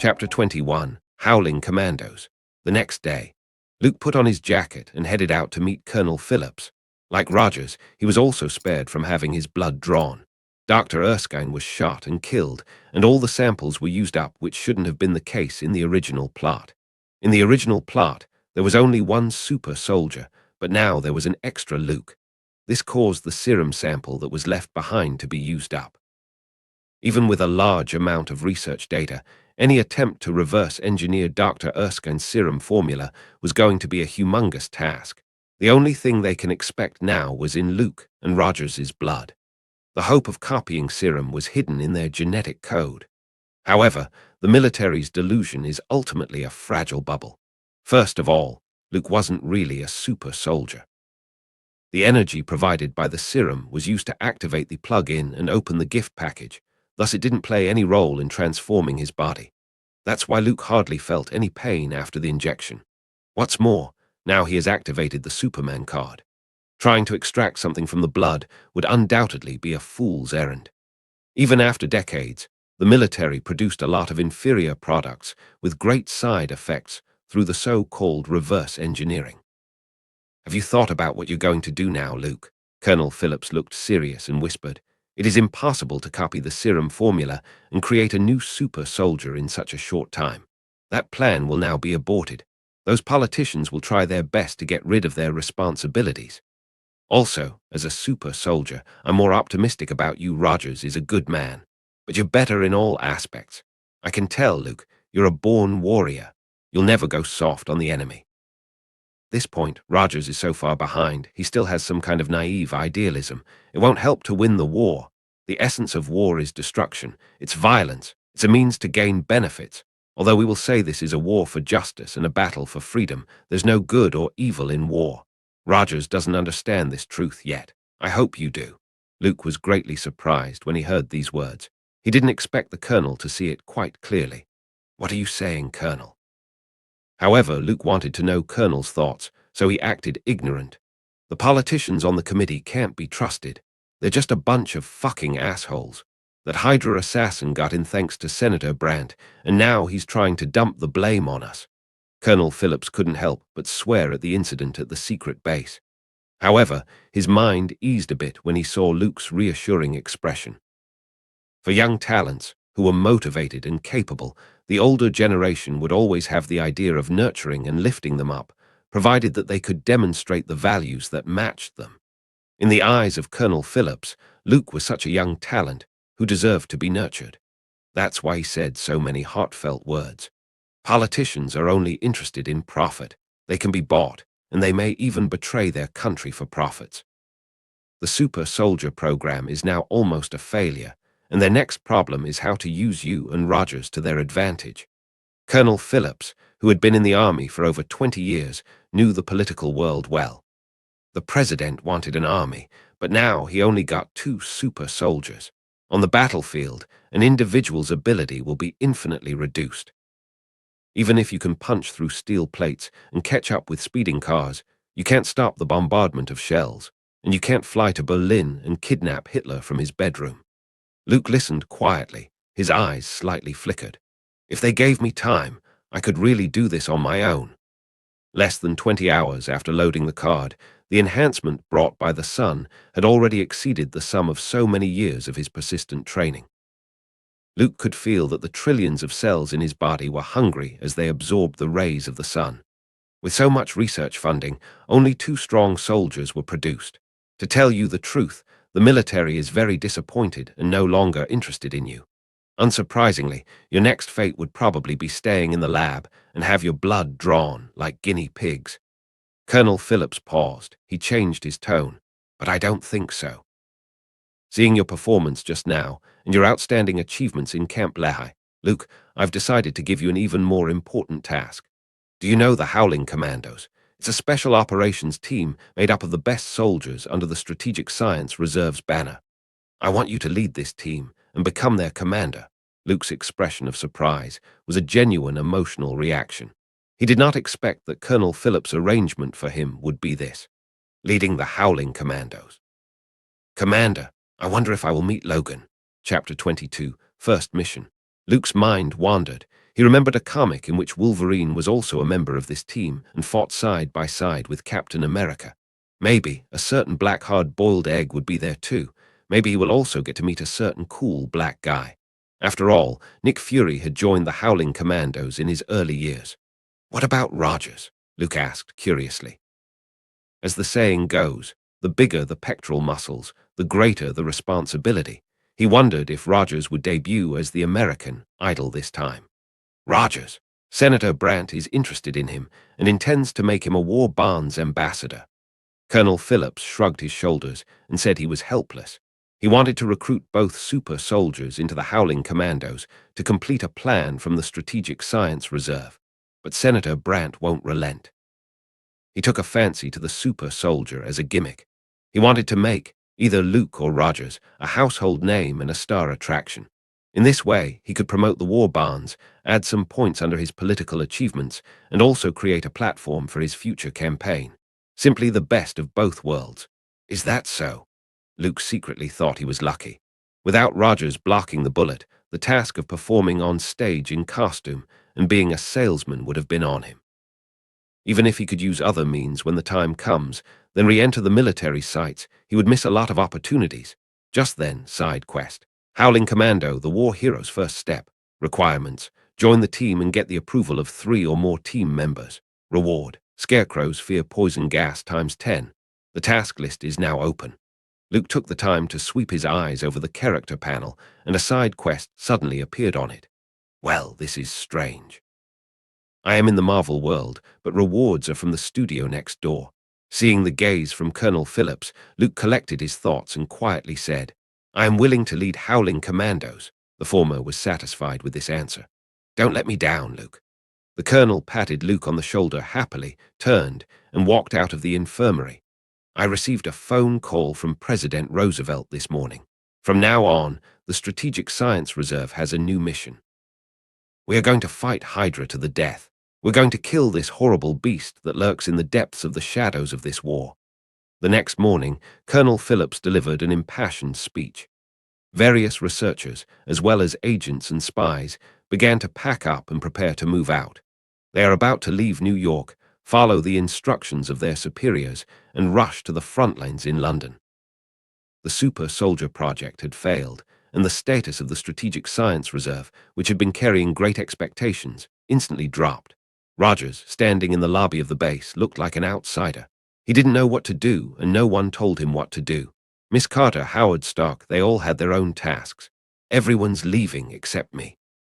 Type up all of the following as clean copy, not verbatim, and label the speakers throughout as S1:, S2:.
S1: Chapter 21, Howling Commandos. The next day, Luke put on his jacket and headed out to meet Colonel Phillips. Like Rogers, he was also spared from having his blood drawn. Dr. Erskine was shot and killed, and all the samples were used up, which shouldn't have been the case in the original plot. In the original plot, there was only one super soldier, but now there was an extra Luke. This caused the serum sample that was left behind to be used up. Even with a large amount of research data, any attempt to reverse engineer Dr. Erskine's serum formula was going to be a humongous task. The only thing they can expect now was in Luke and Rogers's blood. The hope of copying serum was hidden in their genetic code. However, the military's delusion is ultimately a fragile bubble. First of all, Luke wasn't really a super soldier. The energy provided by the serum was used to activate the plug-in and open the gift package. Thus it didn't play any role in transforming his body. That's why Luke hardly felt any pain after the injection. What's more, now he has activated the Superman card. Trying to extract something from the blood would undoubtedly be a fool's errand. Even after decades, the military produced a lot of inferior products with great side effects through the so-called reverse engineering. Have you thought about what you're going to do now, Luke? Colonel Phillips looked serious and whispered. It is impossible to copy the serum formula and create a new super soldier in such a short time. That plan will now be aborted. Those politicians will try their best to get rid of their responsibilities. Also, as a super soldier, I'm more optimistic about you. Rogers is a good man, but you're better in all aspects. I can tell, Luke, you're a born warrior. You'll never go soft on the enemy. At this point, Rogers is so far behind, he still has some kind of naive idealism. It won't help to win the war. The essence of war is destruction. It's violence. It's a means to gain benefits. Although we will say this is a war for justice and a battle for freedom, there's no good or evil in war. Rogers doesn't understand this truth yet. I hope you do. Luke was greatly surprised when he heard these words. He didn't expect the colonel to see it quite clearly. What are you saying, Colonel? However, Luke wanted to know Colonel's thoughts, so he acted ignorant. The politicians on the committee can't be trusted. They're just a bunch of fucking assholes. That Hydra assassin got in thanks to Senator Brandt, and now he's trying to dump the blame on us. Colonel Phillips couldn't help but swear at the incident at the secret base. However, his mind eased a bit when he saw Luke's reassuring expression. For young talents, who were motivated and capable, the older generation would always have the idea of nurturing and lifting them up, provided that they could demonstrate the values that matched them. In the eyes of Colonel Phillips, Luke was such a young talent who deserved to be nurtured. That's why he said so many heartfelt words. Politicians are only interested in profit. They can be bought, and they may even betray their country for profits. The super soldier program is now almost a failure, and their next problem is how to use you and Rogers to their advantage. Colonel Phillips, who had been in the army for over 20 years, knew the political world well. The president wanted an army, but now he only got 2 super soldiers. On the battlefield, an individual's ability will be infinitely reduced. Even if you can punch through steel plates and catch up with speeding cars, you can't stop the bombardment of shells, and you can't fly to Berlin and kidnap Hitler from his bedroom. Luke listened quietly, his eyes slightly flickered. If they gave me time, I could really do this on my own. Less than 20 hours after loading the card, the enhancement brought by the sun had already exceeded the sum of so many years of his persistent training. Luke could feel that the trillions of cells in his body were hungry as they absorbed the rays of the sun. With so much research funding, only 2 strong soldiers were produced. To tell you the truth, the military is very disappointed and no longer interested in you. Unsurprisingly, your next fate would probably be staying in the lab and have your blood drawn like guinea pigs. Colonel Phillips paused. He changed his tone. But I don't think so. Seeing your performance just now and your outstanding achievements in Camp Lehi, Luke, I've decided to give you an even more important task. Do you know the Howling Commandos? It's a special operations team made up of the best soldiers under the Strategic Science Reserve's banner. I want you to lead this team and become their commander. Luke's expression of surprise was a genuine emotional reaction. He did not expect that Colonel Phillips' arrangement for him would be this, leading the Howling Commandos. Commander, I wonder if I will meet Logan. Chapter 22, First Mission. Luke's mind wandered. He remembered a comic in which Wolverine was also a member of this team and fought side by side with Captain America. Maybe a certain black hard-boiled egg would be there too. Maybe he will also get to meet a certain cool black guy. After all, Nick Fury had joined the Howling Commandos in his early years. What about Rogers? Luke asked curiously. As the saying goes, the bigger the pectoral muscles, the greater the responsibility. He wondered if Rogers would debut as the American Idol this time. Rogers. Senator Brandt is interested in him and intends to make him a War Bonds ambassador. Colonel Phillips shrugged his shoulders and said he was helpless. He wanted to recruit both super soldiers into the Howling Commandos to complete a plan from the Strategic Science Reserve, but Senator Brandt won't relent. He took a fancy to the super soldier as a gimmick. He wanted to make, either Luke or Rogers, a household name and a star attraction. In this way, he could promote the war bonds, add some points under his political achievements, and also create a platform for his future campaign. Simply the best of both worlds. Is that so? Luke secretly thought he was lucky. Without Rogers blocking the bullet, the task of performing on stage in costume and being a salesman would have been on him. Even if he could use other means when the time comes, then re-enter the military sites, he would miss a lot of opportunities. Just then, side quest. Howling Commando, the war hero's first step. Requirements: join the team and get the approval of 3 or more team members. Reward: Scarecrows fear poison gas times 10. The task list is now open. Luke took the time to sweep his eyes over the character panel, and a side quest suddenly appeared on it. Well, this is strange. I am in the Marvel world, but rewards are from the studio next door. Seeing the gaze from Colonel Phillips, Luke collected his thoughts and quietly said, I am willing to lead Howling Commandos. The former was satisfied with this answer. Don't let me down, Luke. The colonel patted Luke on the shoulder happily, turned, and walked out of the infirmary. I received a phone call from President Roosevelt this morning. From now on, the Strategic Science Reserve has a new mission. We are going to fight Hydra to the death. We're going to kill this horrible beast that lurks in the depths of the shadows of this war. The next morning, Colonel Phillips delivered an impassioned speech. Various researchers, as well as agents and spies, began to pack up and prepare to move out. They are about to leave New York, follow the instructions of their superiors, and rush to the front lines in London. The Super Soldier Project had failed, and the status of the Strategic Science Reserve, which had been carrying great expectations, instantly dropped. Rogers, standing in the lobby of the base, looked like an outsider. He didn't know what to do, and no one told him what to do. Miss Carter, Howard Stark, they all had their own tasks. Everyone's leaving except me.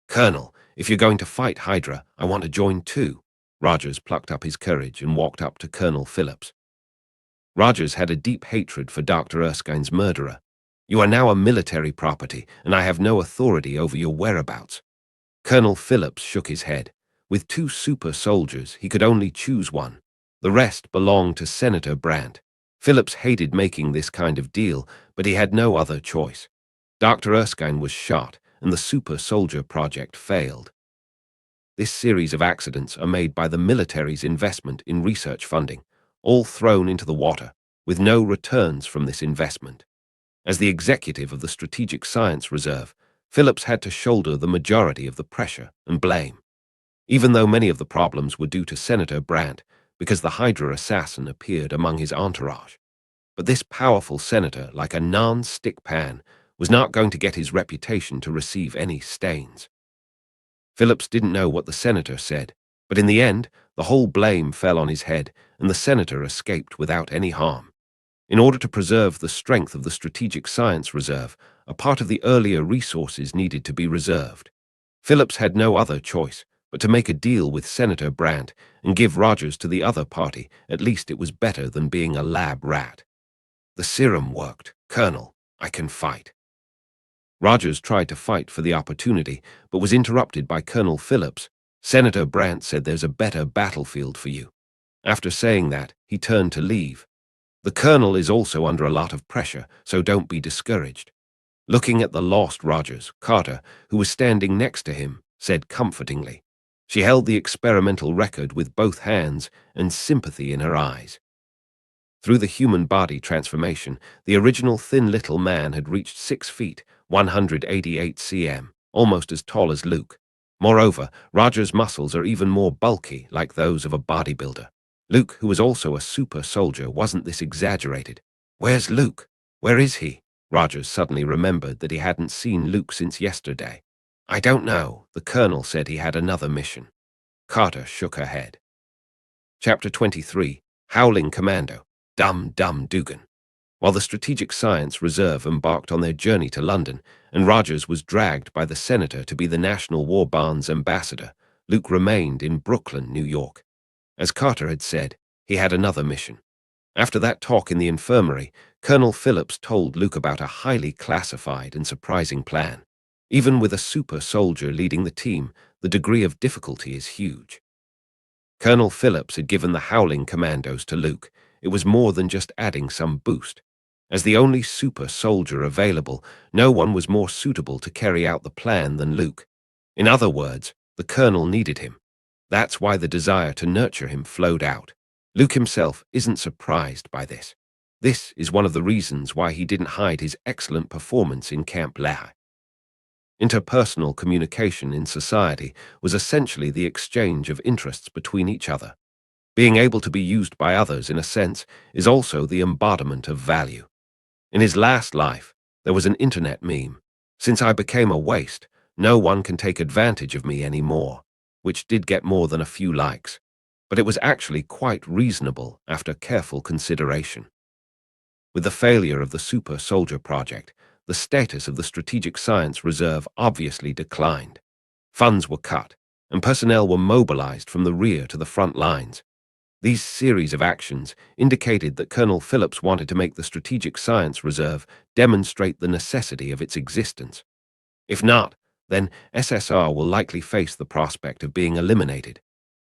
S1: Colonel, if you're going to fight Hydra, I want to join too. Rogers plucked up his courage and walked up to Colonel Phillips. Rogers had a deep hatred for Dr. Erskine's murderer. You are now a military property, and I have no authority over your whereabouts. Colonel Phillips shook his head. With 2 super soldiers, he could only choose one. The rest belonged to Senator Brandt. Phillips hated making this kind of deal, but he had no other choice. Dr. Erskine was shot, and the Super Soldier Project failed. This series of accidents are made by the military's investment in research funding, all thrown into the water, with no returns from this investment. As the executive of the Strategic Science Reserve, Phillips had to shoulder the majority of the pressure and blame. Even though many of the problems were due to Senator Brandt, because the Hydra assassin appeared among his entourage. But this powerful senator, like a non-stick pan, was not going to get his reputation to receive any stains. Phillips didn't know what the senator said, but in the end, the whole blame fell on his head, and the senator escaped without any harm. In order to preserve the strength of the Strategic Science Reserve, a part of the earlier resources needed to be reserved. Phillips had no other choice but to make a deal with Senator Brandt and give Rogers to the other party. At least it was better than being a lab rat. The serum worked. Colonel, I can fight. Rogers tried to fight for the opportunity, but was interrupted by Colonel Phillips. Senator Brandt said there's a better battlefield for you. After saying that, he turned to leave. The colonel is also under a lot of pressure, so don't be discouraged. Looking at the lost Rogers, Carter, who was standing next to him, said comfortingly. She held the experimental record with both hands and sympathy in her eyes. Through the human body transformation, the original thin little man had reached 6 feet, 188 cm, almost as tall as Luke. Moreover, Roger's muscles are even more bulky, like those of a bodybuilder. Luke, who was also a super soldier, wasn't this exaggerated. Where's Luke? Where is he? Rogers suddenly remembered that he hadn't seen Luke since yesterday. I don't know. The colonel said he had another mission. Carter shook her head. Chapter 23, Howling Commando, Dum Dum Dugan. While the Strategic Science Reserve embarked on their journey to London, and Rogers was dragged by the senator to be the National War Bonds ambassador, Luke remained in Brooklyn, New York. As Carter had said, he had another mission. After that talk in the infirmary, Colonel Phillips told Luke about a highly classified and surprising plan. Even with a super soldier leading the team, the degree of difficulty is huge. Colonel Phillips had given the Howling Commandos to Luke. It was more than just adding some boost. As the only super soldier available, no one was more suitable to carry out the plan than Luke. In other words, the colonel needed him. That's why the desire to nurture him flowed out. Luke himself isn't surprised by this. This is one of the reasons why he didn't hide his excellent performance in Camp Lehi. Interpersonal communication in society was essentially the exchange of interests between each other. Being able to be used by others, in a sense, is also the embodiment of value. In his last life, there was an internet meme. Since I became a waste, no one can take advantage of me anymore, which did get more than a few likes. But it was actually quite reasonable after careful consideration. With the failure of the Super Soldier Project, the status of the Strategic Science Reserve obviously declined. Funds were cut, and personnel were mobilized from the rear to the front lines. These series of actions indicated that Colonel Phillips wanted to make the Strategic Science Reserve demonstrate the necessity of its existence. If not, then SSR will likely face the prospect of being eliminated.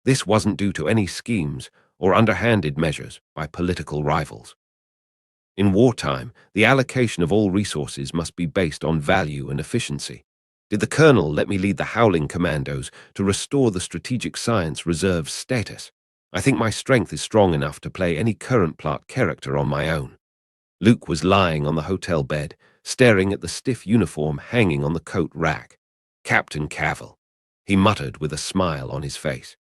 S1: This wasn't due to any schemes or underhanded measures by political rivals. In wartime, the allocation of all resources must be based on value and efficiency. Did the colonel let me lead the Howling Commandos to restore the Strategic Science Reserve's status? I think my strength is strong enough to play any current plot character on my own. Luke was lying on the hotel bed, staring at the stiff uniform hanging on the coat rack. Captain Cavill, he muttered with a smile on his face.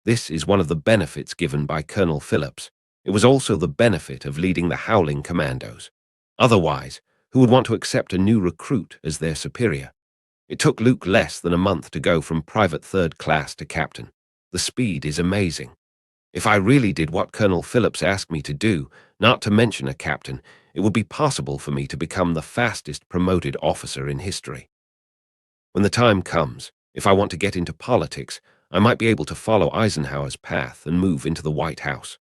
S1: This is one of the benefits given by Colonel Phillips. It was also the benefit of leading the Howling Commandos. Otherwise, who would want to accept a new recruit as their superior? It took Luke less than a month to go from private third class to captain. The speed is amazing. If I really did what Colonel Phillips asked me to do, not to mention a captain, it would be possible for me to become the fastest promoted officer in history. When the time comes, if I want to get into politics, I might be able to follow Eisenhower's path and move into the White House.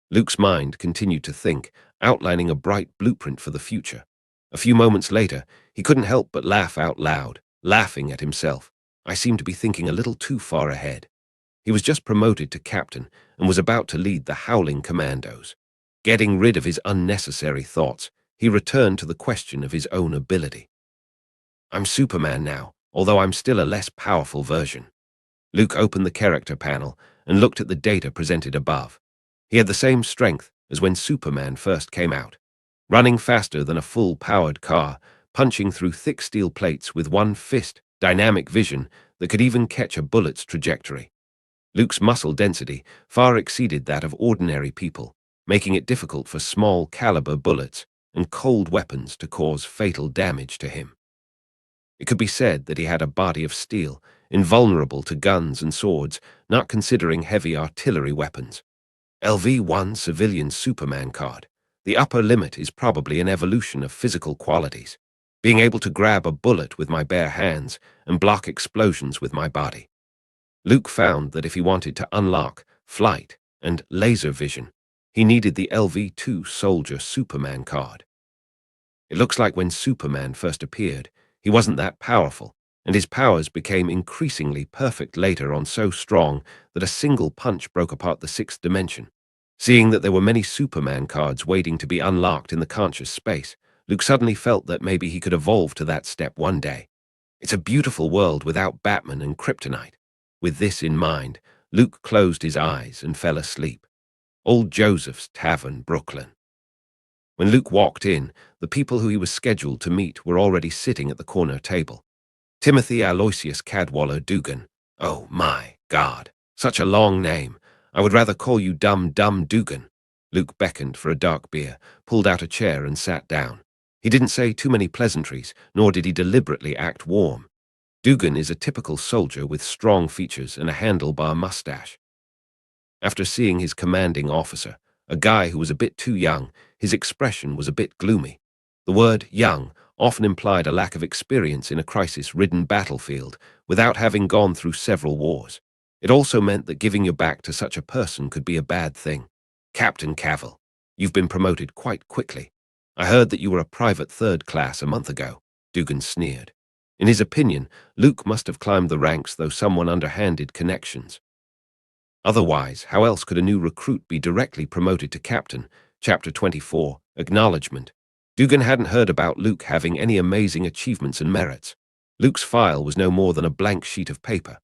S1: Luke's mind continued to think, outlining a bright blueprint for the future. A few moments later, he couldn't help but laugh out loud, laughing at himself. I seemed to be thinking a little too far ahead. He was just promoted to captain and was about to lead the Howling Commandos. Getting rid of his unnecessary thoughts, he returned to the question of his own ability. I'm Superman now, although I'm still a less powerful version. Luke opened the character panel and looked at the data presented above. He had the same strength as when Superman first came out, running faster than a full-powered car, punching through thick steel plates with one fist, dynamic vision that could even catch a bullet's trajectory. Luke's muscle density far exceeded that of ordinary people, making it difficult for small-caliber bullets and cold weapons to cause fatal damage to him. It could be said that he had a body of steel, invulnerable to guns and swords, not considering heavy artillery weapons. LV-1 Civilian Superman card. The upper limit is probably an evolution of physical qualities, being able to grab a bullet with my bare hands and block explosions with my body. Luke found that if he wanted to unlock flight and laser vision, he needed the LV-2 Soldier Superman card. It looks like when Superman first appeared, he wasn't that powerful, and his powers became increasingly perfect later on, so strong that a single punch broke apart the sixth dimension. Seeing that there were many Superman cards waiting to be unlocked in the conscious space, Luke suddenly felt that maybe he could evolve to that step one day. It's a beautiful world without Batman and kryptonite. With this in mind, Luke closed his eyes and fell asleep. Old Joseph's Tavern, Brooklyn. When Luke walked in, the people who he was scheduled to meet were already sitting at the corner table. Timothy Aloysius Cadwallader Dugan. Oh, my God. Such a long name. I would rather call you Dum Dum Dugan. Luke beckoned for a dark beer, pulled out a chair and sat down. He didn't say too many pleasantries, nor did he deliberately act warm. Dugan is a typical soldier with strong features and a handlebar mustache. After seeing his commanding officer, a guy who was a bit too young, his expression was a bit gloomy. The word young often implied a lack of experience in a crisis-ridden battlefield without having gone through several wars. It also meant that giving your back to such a person could be a bad thing. Captain Cavill, you've been promoted quite quickly. I heard that you were a private third class a month ago, Dugan sneered. In his opinion, Luke must have climbed the ranks through someone underhanded connections. Otherwise, how else could a new recruit be directly promoted to captain? Chapter 24, Acknowledgement. Dugan hadn't heard about Luke having any amazing achievements and merits. Luke's file was no more than a blank sheet of paper.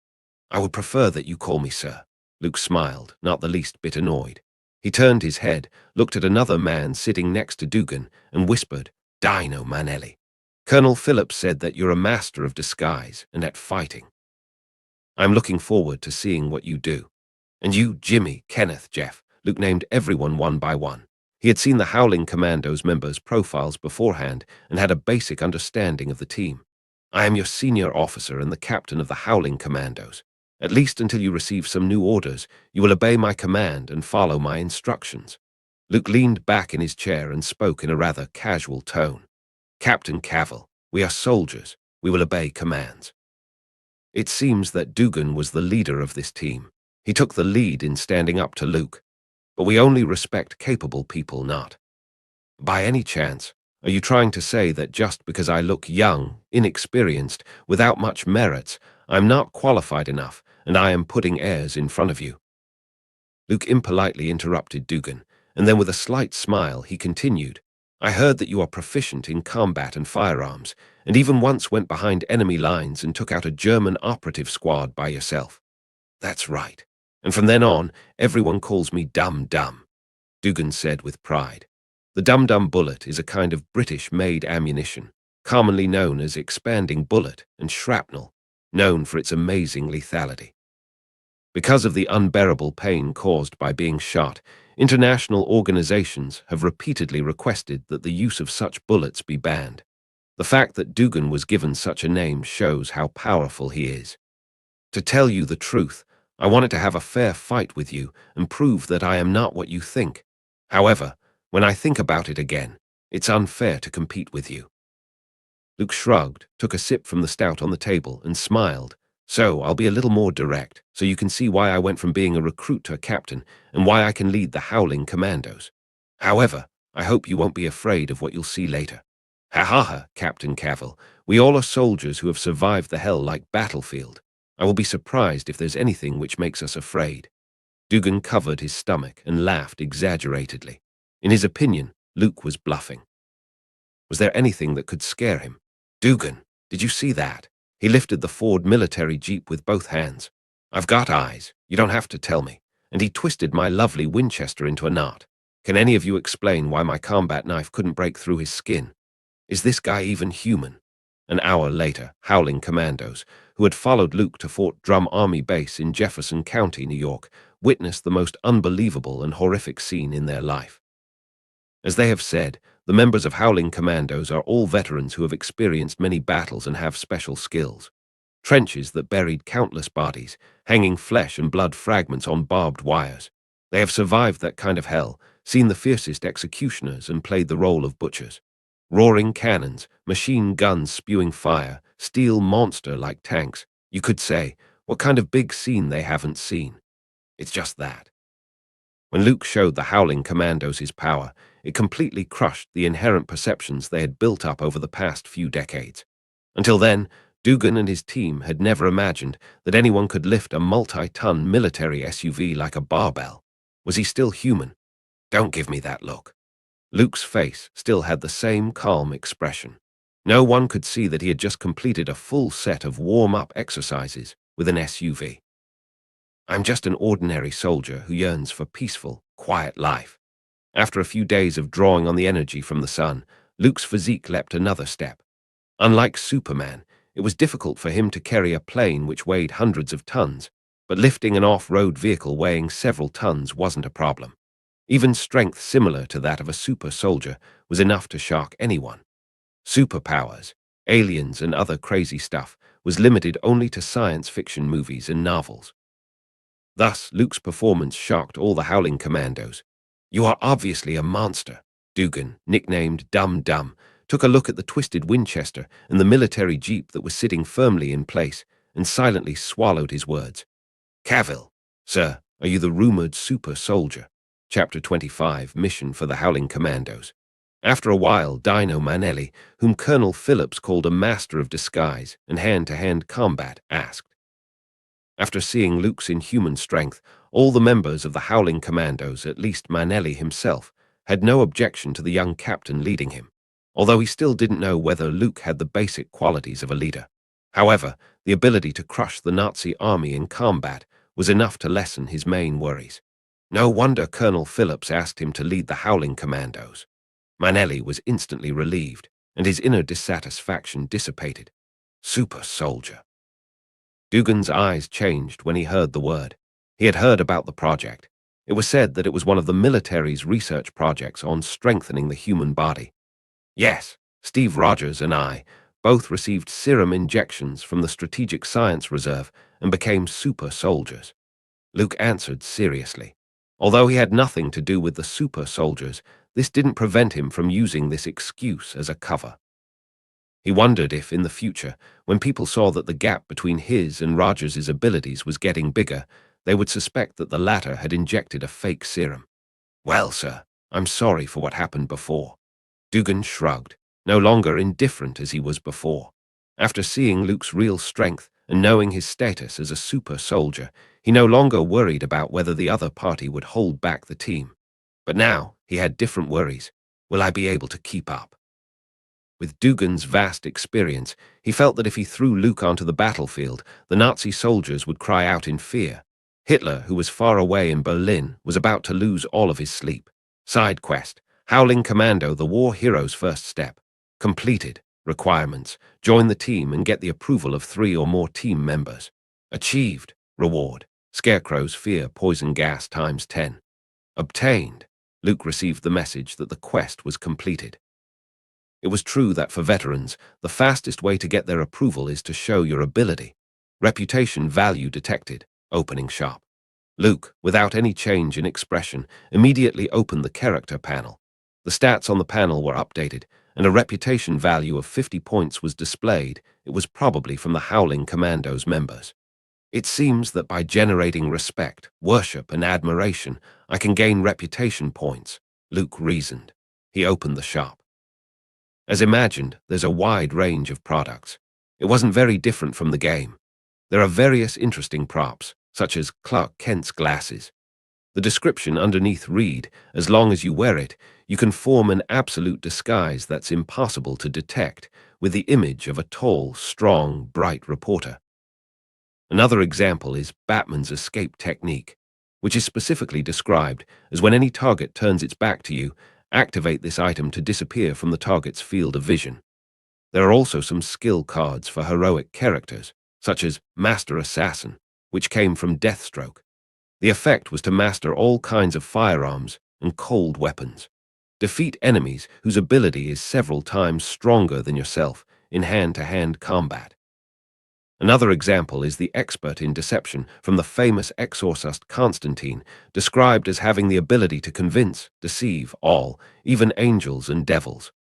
S1: I would prefer that you call me sir. Luke smiled, not the least bit annoyed. He turned his head, looked at another man sitting next to Dugan, and whispered, Dino Manelli. Colonel Phillips said that you're a master of disguise and at fighting. I'm looking forward to seeing what you do. And you, Jimmy, Kenneth, Jeff. Luke named everyone one by one. He had seen the Howling Commandos members' profiles beforehand and had a basic understanding of the team. I am your senior officer and the captain of the Howling Commandos. At least until you receive some new orders, you will obey my command and follow my instructions. Luke leaned back in his chair and spoke in a rather casual tone. Captain Cavill, we are soldiers. We will obey commands. It seems that Dugan was the leader of this team. He took the lead in standing up to Luke. But we only respect capable people, not. By any chance, are you trying to say that just because I look young, inexperienced, without much merits, I'm not qualified enough, and I am putting airs in front of you? Luke impolitely interrupted Dugan, and then with a slight smile he continued, I heard that you are proficient in combat and firearms, and even once went behind enemy lines and took out a German operative squad by yourself. That's right. And from then on, everyone calls me Dum Dum, Dugan said with pride. The Dum Dum bullet is a kind of British-made ammunition, commonly known as expanding bullet and shrapnel, known for its amazing lethality. Because of the unbearable pain caused by being shot, international organizations have repeatedly requested that the use of such bullets be banned. The fact that Dugan was given such a name shows how powerful he is. To tell you the truth, I wanted to have a fair fight with you and prove that I am not what you think. However, when I think about it again, it's unfair to compete with you. Luke shrugged, took a sip from the stout on the table, and smiled. So I'll be a little more direct, so you can see why I went from being a recruit to a captain, and why I can lead the Howling Commandos. However, I hope you won't be afraid of what you'll see later. Ha ha ha, Captain Cavill. We all are soldiers who have survived the hell-like battlefield. I will be surprised if there's anything which makes us afraid. Dugan covered his stomach and laughed exaggeratedly. In his opinion, Luke was bluffing. Was there anything that could scare him? Dugan, did you see that? He lifted the Ford military jeep with both hands. I've got eyes. You don't have to tell me. And he twisted my lovely Winchester into a knot. Can any of you explain why my combat knife couldn't break through his skin? Is this guy even human? An hour later, Howling Commandos, who had followed Luke to Fort Drum Army Base in Jefferson County, New York, witnessed the most unbelievable and horrific scene in their life. As they have said, the members of Howling Commandos are all veterans who have experienced many battles and have special skills. Trenches that buried countless bodies, hanging flesh and blood fragments on barbed wires. They have survived that kind of hell, seen the fiercest executioners and played the role of butchers. Roaring cannons, machine guns spewing fire, steel monster-like tanks. You could say, what kind of big scene they haven't seen? It's just that. When Luke showed the Howling Commandos his power, it completely crushed the inherent perceptions they had built up over the past few decades. Until then, Dugan and his team had never imagined that anyone could lift a multi-ton military SUV like a barbell. Was he still human? Don't give me that look. Luke's face still had the same calm expression. No one could see that he had just completed a full set of warm-up exercises with an SUV. I'm just an ordinary soldier who yearns for peaceful, quiet life. After a few days of drawing on the energy from the sun, Luke's physique leapt another step. Unlike Superman, It was difficult for him to carry a plane which weighed hundreds of tons, but lifting an off-road vehicle weighing several tons wasn't a problem. Even strength similar to that of a super soldier was enough to shock anyone. Superpowers, aliens, and other crazy stuff was limited only to science fiction movies and novels. Thus, Luke's performance shocked all the Howling Commandos. "You are obviously a monster." Dugan, nicknamed Dum Dum, took a look at the twisted Winchester and the military jeep that was sitting firmly in place and silently swallowed his words. "Cavill, sir, are you the rumored super soldier?" Chapter 25, Mission for the Howling Commandos. After a while, Dino Manelli, whom Colonel Phillips called a master of disguise and hand-to-hand combat, asked. After seeing Luke's inhuman strength, all the members of the Howling Commandos, at least Manelli himself, had no objection to the young captain leading him, although he still didn't know whether Luke had the basic qualities of a leader. However, the ability to crush the Nazi army in combat was enough to lessen his main worries. No wonder Colonel Phillips asked him to lead the Howling Commandos. Manelli was instantly relieved, and his inner dissatisfaction dissipated. Super soldier. Dugan's eyes changed when he heard the word. He had heard about the project. It was said that it was one of the military's research projects on strengthening the human body. Yes, Steve Rogers and I both received serum injections from the Strategic Science Reserve and became super soldiers. Luke answered seriously. Although he had nothing to do with the super soldiers, this didn't prevent him from using this excuse as a cover. He wondered if, in the future, when people saw that the gap between his and Rogers's abilities was getting bigger, they would suspect that the latter had injected a fake serum. "Well, sir, I'm sorry for what happened before." Dugan shrugged, no longer indifferent as he was before. After seeing Luke's real strength and knowing his status as a super soldier, he no longer worried about whether the other party would hold back the team. But now he had different worries. Will I be able to keep up? With Dugan's vast experience, he felt that if he threw Luke onto the battlefield, the Nazi soldiers would cry out in fear. Hitler, who was far away in Berlin, was about to lose all of his sleep. Side quest: Howling Commando, the war hero's first step. Completed. Requirements: join the team and get the approval of 3 or more team members. Achieved. Reward: Scarecrow's fear poison gas times 10. Obtained. Luke received the message that the quest was completed. It was true that for veterans, the fastest way to get their approval is to show your ability. Reputation value detected. Opening shop. Luke, without any change in expression, immediately opened the character panel. The stats on the panel were updated, and a reputation value of 50 points was displayed. It was probably from the Howling Commandos members. It seems that by generating respect, worship, and admiration, I can gain reputation points, Luke reasoned. He opened the shop. As imagined, there's a wide range of products. It wasn't very different from the game. There are various interesting props, such as Clark Kent's glasses. The description underneath read, "As long as you wear it, you can form an absolute disguise that's impossible to detect," with the image of a tall, strong, bright reporter. Another example is Batman's escape technique, which is specifically described as when any target turns its back to you, activate this item to disappear from the target's field of vision. There are also some skill cards for heroic characters, such as Master Assassin, which came from Deathstroke. The effect was to master all kinds of firearms and cold weapons. Defeat enemies whose ability is several times stronger than yourself in hand-to-hand combat. Another example is the expert in deception from the famous exorcist Constantine, described as having the ability to convince, deceive all, even angels and devils.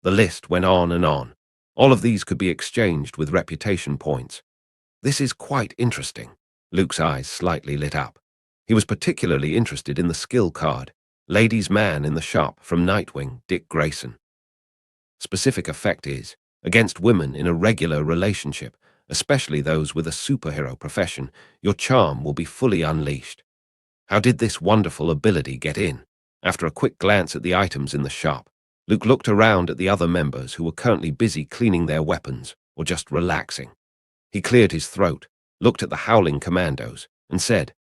S1: The list went on and on. All of these could be exchanged with reputation points. This is quite interesting. Luke's eyes slightly lit up. He was particularly interested in the skill card, Ladies' Man in the Shop from Nightwing, Dick Grayson. Specific effect is, against women in a regular relationship, especially those with a superhero profession, your charm will be fully unleashed. How did this wonderful ability get in? After a quick glance at the items in the shop, Luke looked around at the other members who were currently busy cleaning their weapons or just relaxing. He cleared his throat, looked at the Howling Commandos, and said,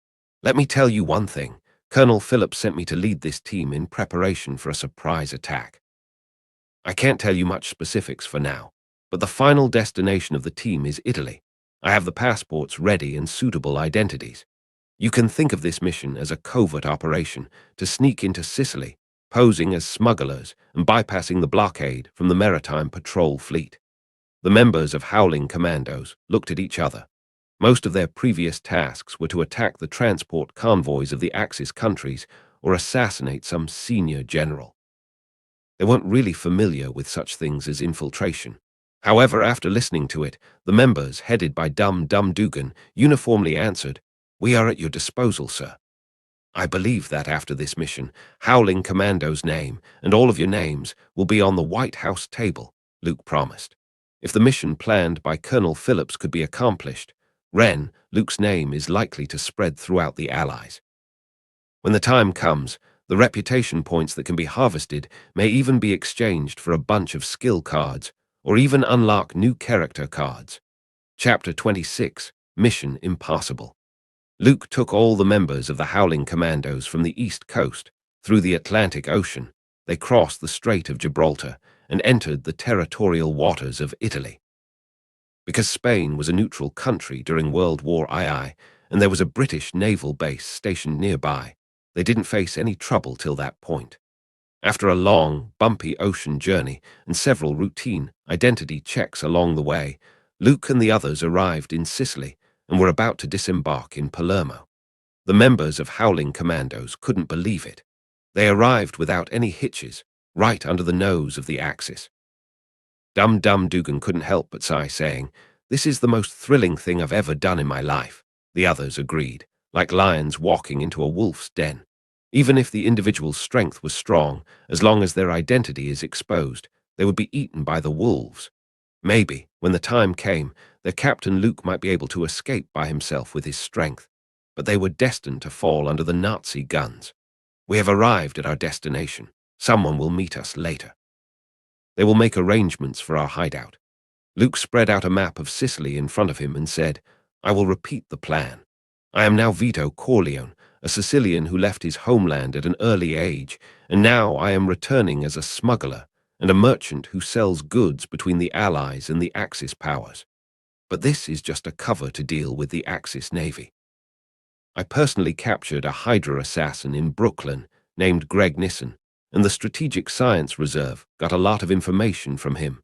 S1: "Let me tell you one thing. Colonel Phillips sent me to lead this team in preparation for a surprise attack. I can't tell you much specifics for now, But the final destination of the team is Italy. I have the passports ready and suitable identities. You can think of this mission as a covert operation to sneak into Sicily, posing as smugglers and bypassing the blockade from the maritime patrol fleet. The members of Howling Commandos looked at each other. Most of their previous tasks were to attack the transport convoys of the Axis countries or assassinate some senior general. They weren't really familiar with such things as infiltration. However, after listening to it, the members, headed by Dum Dum Dugan, uniformly answered, "We are at your disposal, sir." I believe that after this mission, Howling Commando's name and all of your names will be on the White House table, Luke promised. If the mission planned by Colonel Phillips could be accomplished, Luke's name is likely to spread throughout the Allies. When the time comes, the reputation points that can be harvested may even be exchanged for a bunch of skill cards, or even unlock new character cards. Chapter 26, Mission Impossible. Luke took all the members of the Howling Commandos from the East Coast through the Atlantic Ocean. They crossed the Strait of Gibraltar and entered the territorial waters of Italy. Because Spain was a neutral country during World War II, and there was a British naval base stationed nearby, they didn't face any trouble till that point. After a long, bumpy ocean journey and several routine identity checks along the way, Luke and the others arrived in Sicily and were about to disembark in Palermo. The members of Howling Commandos couldn't believe it. They arrived without any hitches, right under the nose of the Axis. Dum Dum Dugan couldn't help but sigh, saying, "This is the most thrilling thing I've ever done in my life." The others agreed, like lions walking into a wolf's den. Even if the individual's strength was strong, as long as their identity is exposed, they would be eaten by the wolves. Maybe, when the time came, their captain Luke might be able to escape by himself with his strength, but they were destined to fall under the Nazi guns. "We have arrived at our destination. Someone will meet us later. They will make arrangements for our hideout." Luke spread out a map of Sicily in front of him and said, "I will repeat the plan. I am now Vito Corleone, a Sicilian who left his homeland at an early age, and now I am returning as a smuggler and a merchant who sells goods between the Allies and the Axis powers. But this is just a cover to deal with the Axis Navy. I personally captured a Hydra assassin in Brooklyn named Greg Nissen, and the Strategic Science Reserve got a lot of information from him.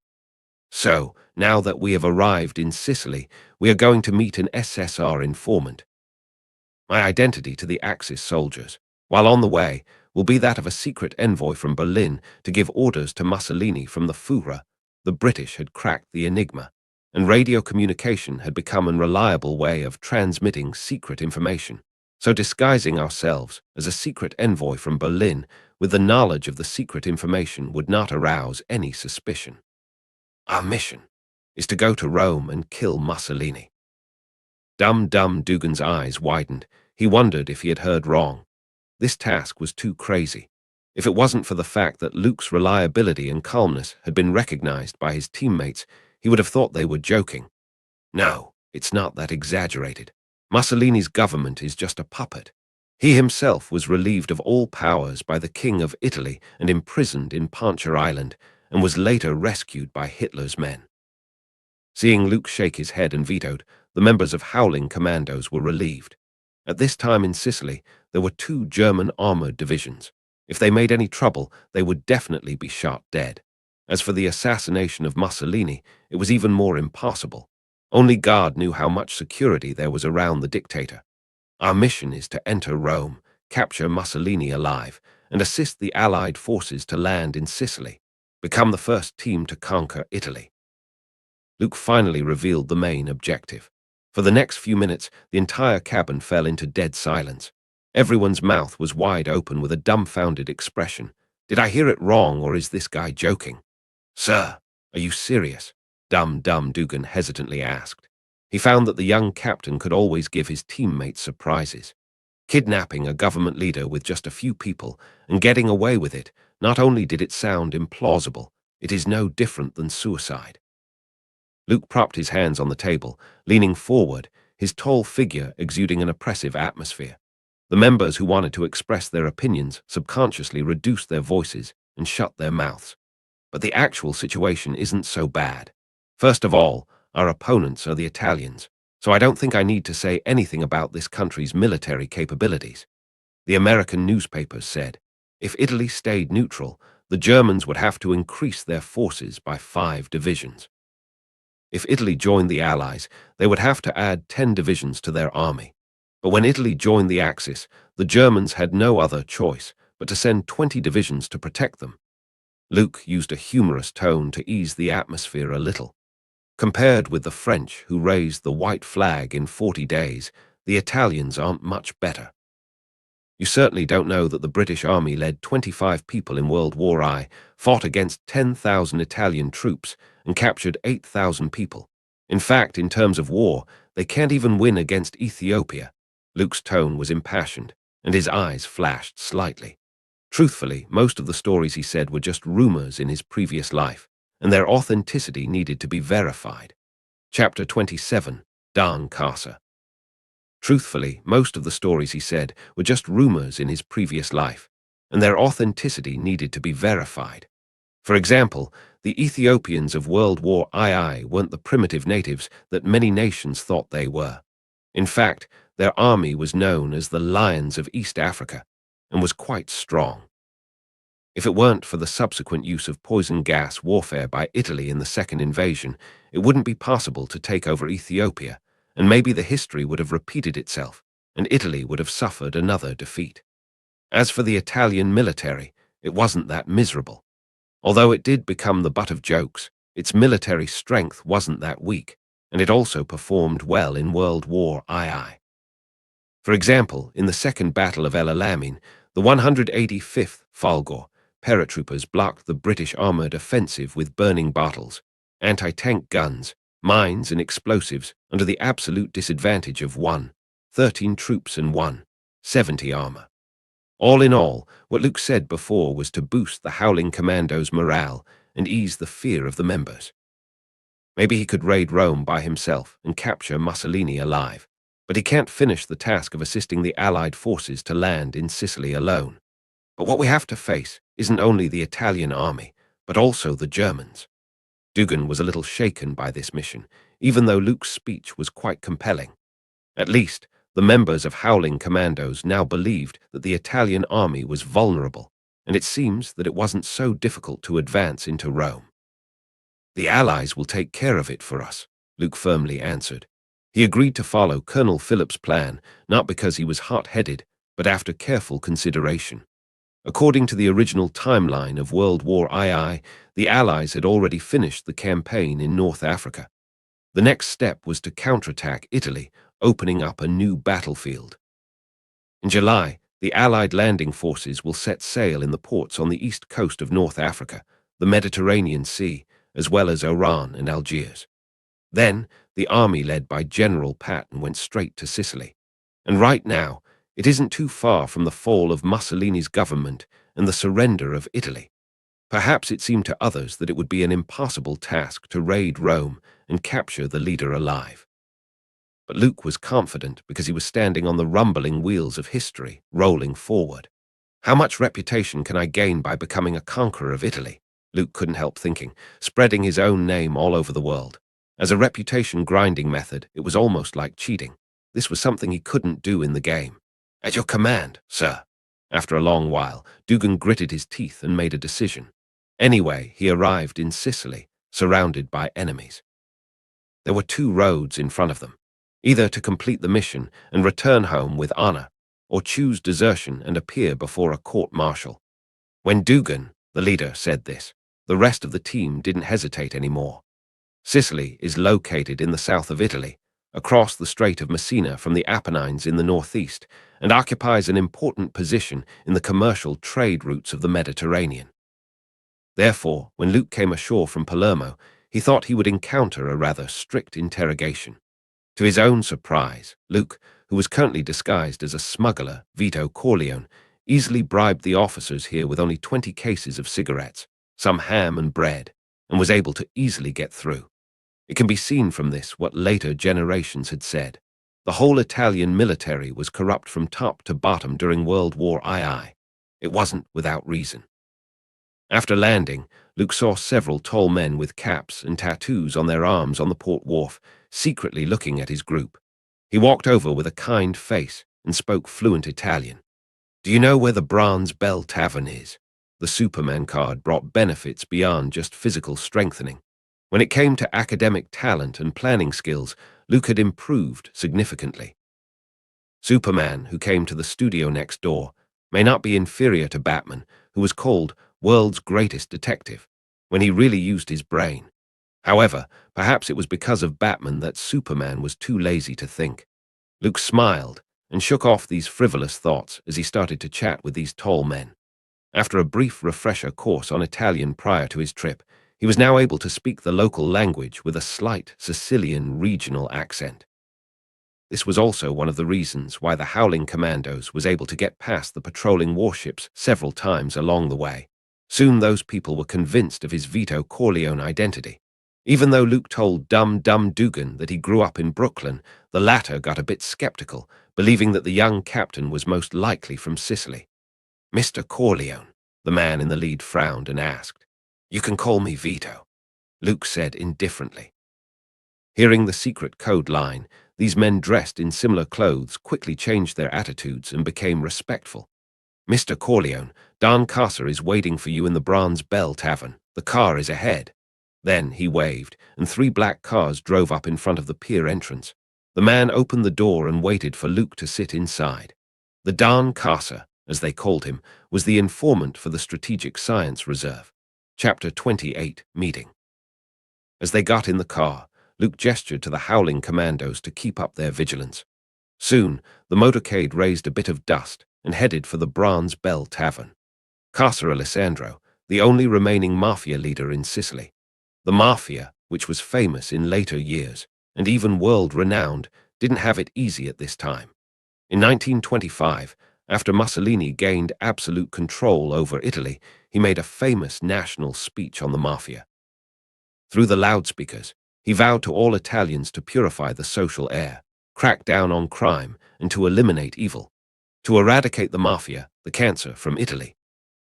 S1: So, now that we have arrived in Sicily, we are going to meet an SSR informant. My identity to the Axis soldiers, while on the way, will be that of a secret envoy from Berlin to give orders to Mussolini from the Führer. The British had cracked the enigma, and radio communication had become an reliable way of transmitting secret information. So disguising ourselves as a secret envoy from Berlin with the knowledge of the secret information would not arouse any suspicion. Our mission is to go to Rome and kill Mussolini." Dum Dum Dugan's eyes widened. He wondered if he had heard wrong. This task was too crazy. If it wasn't for the fact that Luke's reliability and calmness had been recognized by his teammates, he would have thought they were joking. No, it's not that exaggerated. Mussolini's government is just a puppet. He himself was relieved of all powers by the King of Italy and imprisoned in Poncha Island, and was later rescued by Hitler's men. Seeing Luke shake his head and vetoed, the members of Howling Commandos were relieved. At this time in Sicily, there were 2 German armored divisions. If they made any trouble, they would definitely be shot dead. As for the assassination of Mussolini, it was even more impossible. Only God knew how much security there was around the dictator. Our mission is to enter Rome, capture Mussolini alive, and assist the Allied forces to land in Sicily, become the first team to conquer Italy. Luke finally revealed the main objective. For the next few minutes, the entire cabin fell into dead silence. Everyone's mouth was wide open with a dumbfounded expression. Did I hear it wrong, or is this guy joking? "Sir, are you serious?" Dum Dum Dugan hesitantly asked. He found that the young captain could always give his teammates surprises. Kidnapping a government leader with just a few people and getting away with it, not only did it sound implausible, it is no different than suicide. Luke propped his hands on the table, leaning forward, his tall figure exuding an oppressive atmosphere. The members who wanted to express their opinions subconsciously reduced their voices and shut their mouths. But the actual situation isn't so bad. First of all, our opponents are the Italians, so I don't think I need to say anything about this country's military capabilities. The American newspapers said, if Italy stayed neutral, the Germans would have to increase their forces by 5 divisions. If Italy joined the Allies, they would have to add 10 divisions to their army. But when Italy joined the Axis, the Germans had no other choice but to send 20 divisions to protect them. Luke used a humorous tone to ease the atmosphere a little. Compared with the French, who raised the white flag in 40 days, the Italians aren't much better. You certainly don't know that the British Army led 25 people in World War I, fought against 10,000 Italian troops, and captured 8,000 people. In fact, in terms of war, they can't even win against Ethiopia. Luke's tone was impassioned, and his eyes flashed slightly. Truthfully, most of the stories he said were just rumors in his previous life, and their authenticity needed to be verified. Chapter 27, Dan Casa. Truthfully, most of the stories he said were just rumors in his previous life, and their authenticity needed to be verified. For example, the Ethiopians of World War II weren't the primitive natives that many nations thought they were. In fact, their army was known as the Lions of East Africa, and was quite strong. If it weren't for the subsequent use of poison gas warfare by Italy in the second invasion, it wouldn't be possible to take over Ethiopia, and maybe the history would have repeated itself, and Italy would have suffered another defeat. As for the Italian military, it wasn't that miserable. Although it did become the butt of jokes, its military strength wasn't that weak, and it also performed well in World War II. For example, in the Second Battle of El Alamein, the 185th Falgor paratroopers blocked the British armoured offensive with burning bottles, anti-tank guns, mines and explosives under the absolute disadvantage of 13 troops and 70 armour. All in all, what Luke said before was to boost the Howling Commandos' morale and ease the fear of the members. Maybe he could raid Rome by himself and capture Mussolini alive, but he can't finish the task of assisting the Allied forces to land in Sicily alone. But what we have to face isn't only the Italian army, but also the Germans. Dugan was a little shaken by this mission, even though Luke's speech was quite compelling. At least, the members of Howling Commandos now believed that the Italian army was vulnerable, and it seems that it wasn't so difficult to advance into Rome. The Allies will take care of it for us, Luke firmly answered. He agreed to follow Colonel Philip's plan, not because he was hot-headed, but after careful consideration. According to the original timeline of World War II, the Allies had already finished the campaign in North Africa. The next step was to counterattack Italy, opening up a new battlefield. In July, the Allied landing forces will set sail in the ports on the east coast of North Africa, the Mediterranean Sea, as well as Oran and Algiers. Then, the army led by General Patton went straight to Sicily. And right now, it isn't too far from the fall of Mussolini's government and the surrender of Italy. Perhaps it seemed to others that it would be an impossible task to raid Rome and capture the leader alive. But Luke was confident because he was standing on the rumbling wheels of history, rolling forward. How much reputation can I gain by becoming a conqueror of Italy? Luke couldn't help thinking, spreading his own name all over the world. As a reputation-grinding method, it was almost like cheating. This was something he couldn't do in the game. At your command, sir. After a long while, Dugan gritted his teeth and made a decision. Anyway, he arrived in Sicily, surrounded by enemies. There were 2 roads in front of them, either to complete the mission and return home with honor, or choose desertion and appear before a court-martial. When Dugan, the leader, said this, the rest of the team didn't hesitate anymore. Sicily is located in the south of Italy, across the Strait of Messina from the Apennines in the northeast, and occupies an important position in the commercial trade routes of the Mediterranean. Therefore, when Luke came ashore from Palermo, he thought he would encounter a rather strict interrogation. To his own surprise, Luke, who was currently disguised as a smuggler, Vito Corleone, easily bribed the officers here with only 20 cases of cigarettes, some ham and bread, and was able to easily get through. It can be seen from this what later generations had said. The whole Italian military was corrupt from top to bottom during World War II. It wasn't without reason. After landing, Luke saw several tall men with caps and tattoos on their arms on the port wharf, secretly looking at his group. He walked over with a kind face and spoke fluent Italian. "Do you know where the Bronze Bell Tavern is?" The Superman card brought benefits beyond just physical strengthening. When it came to academic talent and planning skills, Luke had improved significantly. Superman, who came to the studio next door, may not be inferior to Batman, who was called world's greatest detective, when he really used his brain. However, perhaps it was because of Batman that Superman was too lazy to think. Luke smiled and shook off these frivolous thoughts as he started to chat with these tall men. After a brief refresher course on Italian prior to his trip, he was now able to speak the local language with a slight Sicilian regional accent. This was also one of the reasons why the Howling Commandos was able to get past the patrolling warships several times along the way. Soon those people were convinced of his Vito Corleone identity. Even though Luke told Dum Dugan that he grew up in Brooklyn, the latter got a bit skeptical, believing that the young captain was most likely from Sicily. "Mr. Corleone," the man in the lead frowned and asked. "You can call me Vito," Luke said indifferently. Hearing the secret code line, these men dressed in similar clothes quickly changed their attitudes and became respectful. "Mr. Corleone, Don Casa is waiting for you in the Bronze Bell Tavern. The car is ahead." Then he waved, and 3 black cars drove up in front of the pier entrance. The man opened the door and waited for Luke to sit inside. The Don Casa, as they called him, was the informant for the Strategic Science Reserve. Chapter 28, Meeting. As they got in the car, Luke gestured to the Howling Commandos to keep up their vigilance. Soon, the motorcade raised a bit of dust and headed for the Bronze Bell Tavern. Casa Alessandro, the only remaining mafia leader in Sicily. The mafia, which was famous in later years, and even world-renowned, didn't have it easy at this time. In 1925, after Mussolini gained absolute control over Italy, he made a famous national speech on the mafia. Through the loudspeakers, he vowed to all Italians to purify the social air, crack down on crime, and to eliminate evil, to eradicate the mafia, the cancer, from Italy.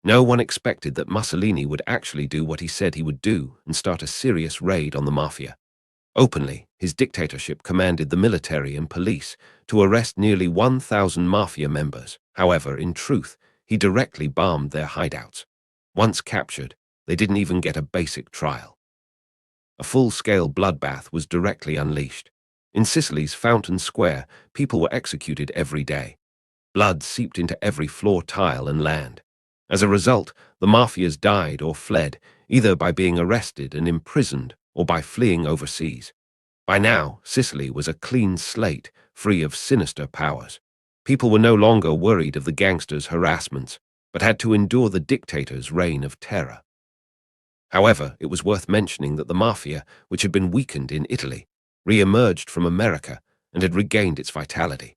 S1: No one expected that Mussolini would actually do what he said he would do and start a serious raid on the mafia. Openly, his dictatorship commanded the military and police to arrest nearly 1,000 mafia members. However, in truth, he directly bombed their hideouts. Once captured, they didn't even get a basic trial. A full-scale bloodbath was directly unleashed. In Sicily's Fountain Square, people were executed every day. Blood seeped into every floor tile and land. As a result, the mafias died or fled, either by being arrested and imprisoned or by fleeing overseas. By now, Sicily was a clean slate, free of sinister powers. People were no longer worried of the gangsters' harassments, but had to endure the dictator's reign of terror. However, it was worth mentioning that the mafia, which had been weakened in Italy, re-emerged from America and had regained its vitality.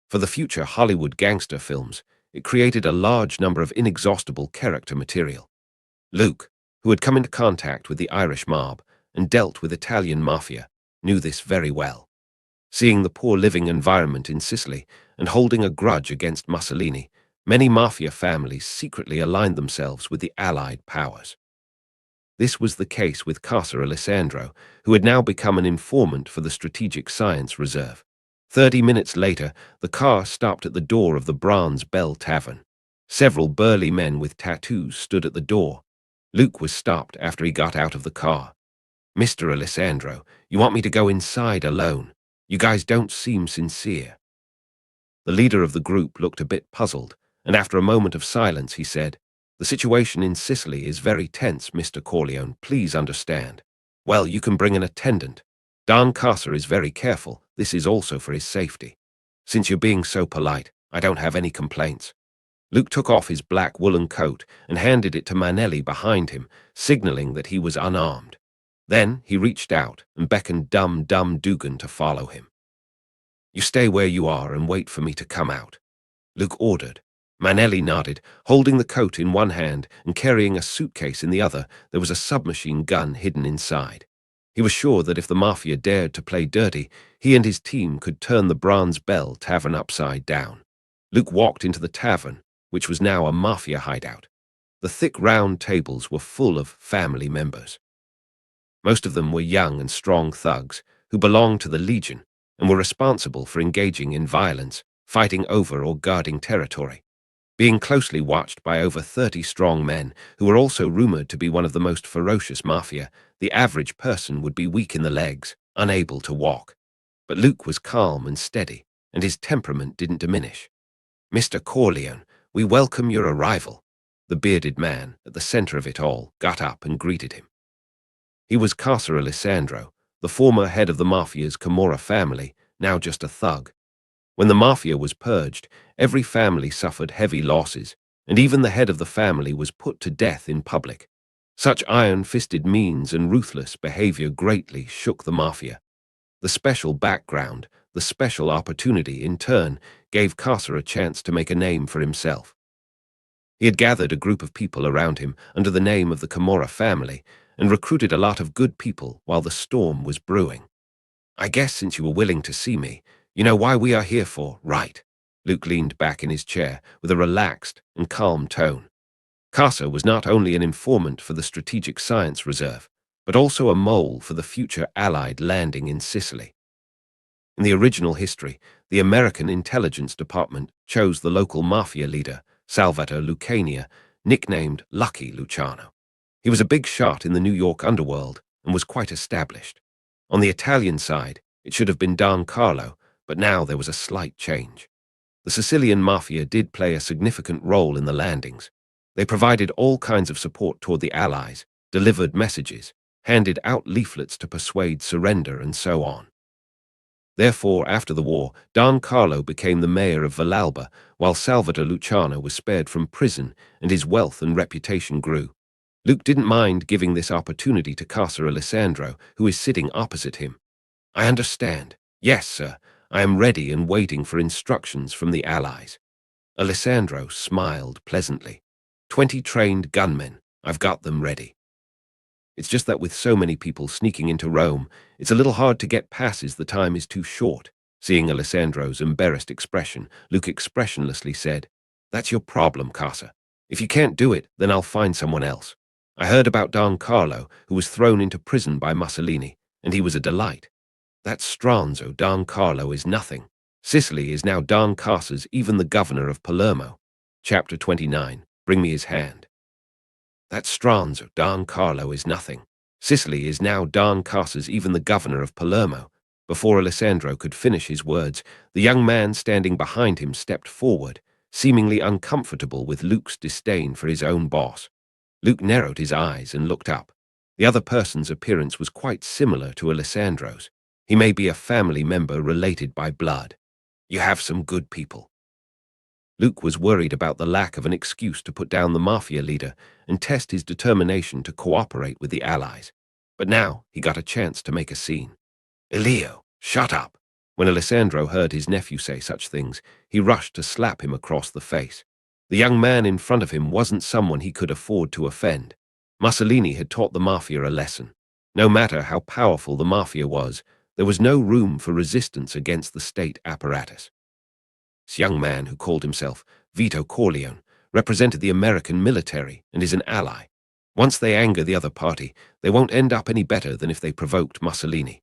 S1: For the future Hollywood gangster films, it created a large number of inexhaustible character material. Luke, who had come into contact with the Irish mob and dealt with Italian mafia, knew this very well. Seeing the poor living environment in Sicily and holding a grudge against Mussolini, many mafia families secretly aligned themselves with the Allied powers. This was the case with Casa Alessandro, who had now become an informant for the Strategic Science Reserve. 30 minutes later, the car stopped at the door of the Bronze Bell Tavern. Several burly men with tattoos stood at the door. Luke was stopped after he got out of the car. "Mr. Alessandro, you want me to go inside alone? You guys don't seem sincere." The leader of the group looked a bit puzzled, and after a moment of silence he said, "The situation in Sicily is very tense, Mr. Corleone. Please understand." "Well, you can bring an attendant. Don Casa is very careful. This is also for his safety. Since you're being so polite, I don't have any complaints." Luke took off his black woolen coat and handed it to Manelli behind him, signaling that he was unarmed. Then he reached out and beckoned Dum Dugan to follow him. "You stay where you are and wait for me to come out," Luke ordered. Manelli nodded, holding the coat in one hand and carrying a suitcase in the other. There was a submachine gun hidden inside. He was sure that if the mafia dared to play dirty, he and his team could turn the Bronze Bell Tavern upside down. Luke walked into the tavern, which was now a mafia hideout. The thick round tables were full of family members. Most of them were young and strong thugs who belonged to the Legion and were responsible for engaging in violence, fighting over or guarding territory. Being closely watched by over 30 strong men who were also rumored to be one of the most ferocious mafia, the average person would be weak in the legs, unable to walk. But Luke was calm and steady, and his temperament didn't diminish. "Mr. Corleone, we welcome your arrival." The bearded man, at the center of it all, got up and greeted him. He was Casa Alessandro, the former head of the mafia's Camorra family, now just a thug. When the mafia was purged, every family suffered heavy losses, and even the head of the family was put to death in public. Such iron-fisted means and ruthless behavior greatly shook the mafia. The special background, the special opportunity, in turn, gave Casa a chance to make a name for himself. He had gathered a group of people around him under the name of the Camorra family and recruited a lot of good people while the storm was brewing. "I guess since you were willing to see me, you know why we are here for, right?" Luke leaned back in his chair with a relaxed and calm tone. Casa was not only an informant for the Strategic Science Reserve, but also a mole for the future Allied landing in Sicily. In the original history, the American Intelligence Department chose the local mafia leader, Salvatore Lucania, nicknamed Lucky Luciano. He was a big shot in the New York underworld and was quite established. On the Italian side, it should have been Don Carlo, but now there was a slight change. The Sicilian mafia did play a significant role in the landings. They provided all kinds of support toward the Allies, delivered messages, handed out leaflets to persuade surrender, and so on. Therefore, after the war, Don Carlo became the mayor of Villalba, while Salvatore Luciano was spared from prison and his wealth and reputation grew. Luke didn't mind giving this opportunity to Casa Alessandro, who is sitting opposite him. "I understand. Yes, sir. I am ready and waiting for instructions from the Allies." Alessandro smiled pleasantly. 20 trained gunmen. I've got them ready. It's just that with so many people sneaking into Rome, it's a little hard to get passes. The time is too short." Seeing Alessandro's embarrassed expression, Luke expressionlessly said, "That's your problem, Casa. If you can't do it, then I'll find someone else. I heard about Don Carlo, who was thrown into prison by Mussolini, and he was a delight. That Stronzo Don Carlo is nothing. Sicily is now Don Casa's, even the governor of Palermo." Chapter 29. Bring me his hand. "That Stronzo Don Carlo is nothing. Sicily is now Don Casa's, even the governor of Palermo." Before Alessandro could finish his words, the young man standing behind him stepped forward, seemingly uncomfortable with Luke's disdain for his own boss. Luke narrowed his eyes and looked up. The other person's appearance was quite similar to Alessandro's. He may be a family member related by blood. "You have some good people." Luke was worried about the lack of an excuse to put down the mafia leader and test his determination to cooperate with the Allies. But now he got a chance to make a scene. "Elio, shut up." When Alessandro heard his nephew say such things, he rushed to slap him across the face. The young man in front of him wasn't someone he could afford to offend. Mussolini had taught the mafia a lesson. No matter how powerful the mafia was, there was no room for resistance against the state apparatus. This young man, who called himself Vito Corleone, represented the American military and is an ally. Once they anger the other party, they won't end up any better than if they provoked Mussolini.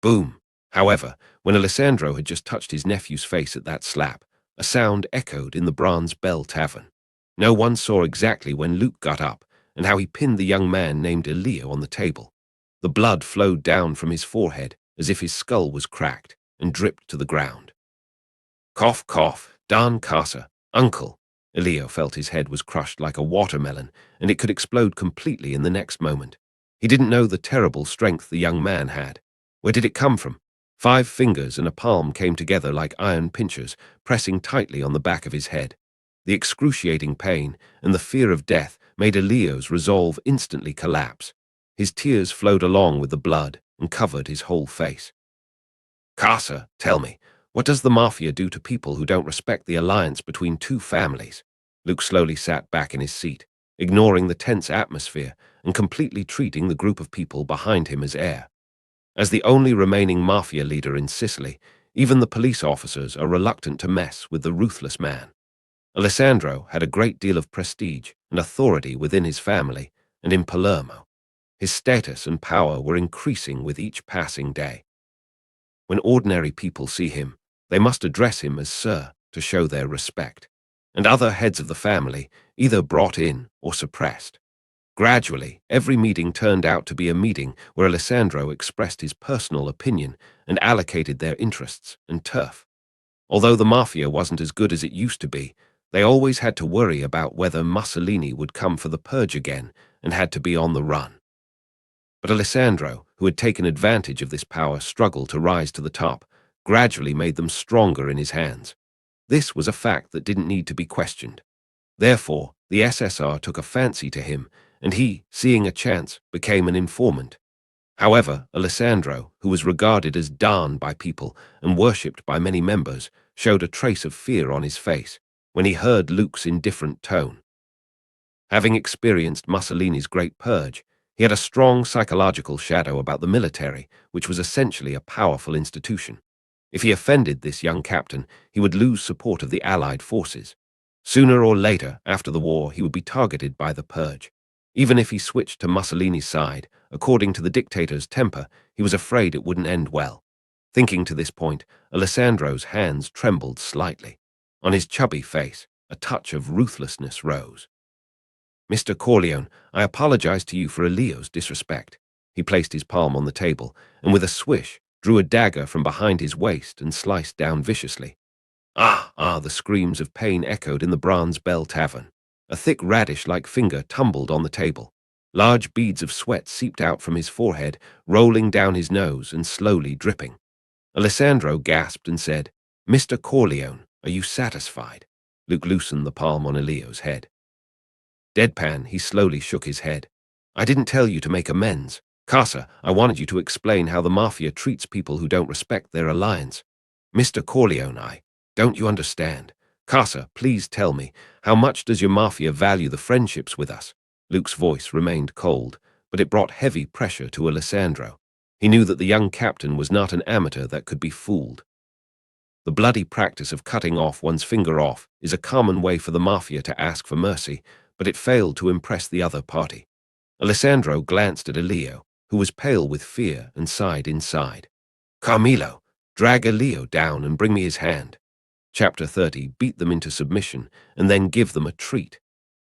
S1: Boom! However, when Alessandro had just touched his nephew's face at that slap, a sound echoed in the Bronze Bell Tavern. No one saw exactly when Luke got up and how he pinned the young man named Elio on the table. The blood flowed down from his forehead as if his skull was cracked and dripped to the ground. "Cough, cough, Don Casa, uncle." Elio felt his head was crushed like a watermelon, and it could explode completely in the next moment. He didn't know the terrible strength the young man had. Where did it come from? 5 fingers and a palm came together like iron pinchers, pressing tightly on the back of his head. The excruciating pain and the fear of death made Elio's resolve instantly collapse. His tears flowed along with the blood and covered his whole face. "Casa, tell me, what does the mafia do to people who don't respect the alliance between two families?" Luke slowly sat back in his seat, ignoring the tense atmosphere and completely treating the group of people behind him as air. As the only remaining mafia leader in Sicily, even the police officers are reluctant to mess with the ruthless man. Alessandro had a great deal of prestige and authority within his family and in Palermo. His status and power were increasing with each passing day. When ordinary people see him, they must address him as Sir to show their respect, and other heads of the family either brought in or suppressed. Gradually, every meeting turned out to be a meeting where Alessandro expressed his personal opinion and allocated their interests and turf. Although the mafia wasn't as good as it used to be, they always had to worry about whether Mussolini would come for the purge again and had to be on the run. But Alessandro, who had taken advantage of this power struggle to rise to the top, gradually made them stronger in his hands. This was a fact that didn't need to be questioned. Therefore, the SSR took a fancy to him, and he, seeing a chance, became an informant. However, Alessandro, who was regarded as Don by people and worshipped by many members, showed a trace of fear on his face when he heard Luke's indifferent tone. Having experienced Mussolini's Great Purge, he had a strong psychological shadow about the military, which was essentially a powerful institution. If he offended this young captain, he would lose support of the Allied forces. Sooner or later, after the war, he would be targeted by the purge. Even if he switched to Mussolini's side, according to the dictator's temper, he was afraid it wouldn't end well. Thinking to this point, Alessandro's hands trembled slightly. On his chubby face, a touch of ruthlessness rose. "Mr. Corleone, I apologize to you for Leo's disrespect." He placed his palm on the table, and with a swish, drew a dagger from behind his waist and sliced down viciously. The screams of pain echoed in the Bronze Bell Tavern. A thick radish-like finger tumbled on the table. Large beads of sweat seeped out from his forehead, rolling down his nose and slowly dripping. Alessandro gasped and said, "Mr. Corleone, are you satisfied?" Luke loosened the palm on Leo's head. Deadpan, he slowly shook his head. "I didn't tell you to make amends. Casa, I wanted you to explain how the mafia treats people who don't respect their alliance. Mr. Corleone, don't you understand? Casa, please tell me, how much does your mafia value the friendships with us?" Luke's voice remained cold, but it brought heavy pressure to Alessandro. He knew that the young captain was not an amateur that could be fooled. The bloody practice of cutting off one's finger off is a common way for the mafia to ask for mercy, but it failed to impress the other party. Alessandro glanced at Leo, who was pale with fear and sighed inside. "Carmelo, drag Leo down and bring me his hand." Chapter 30, beat them into submission and then give them a treat.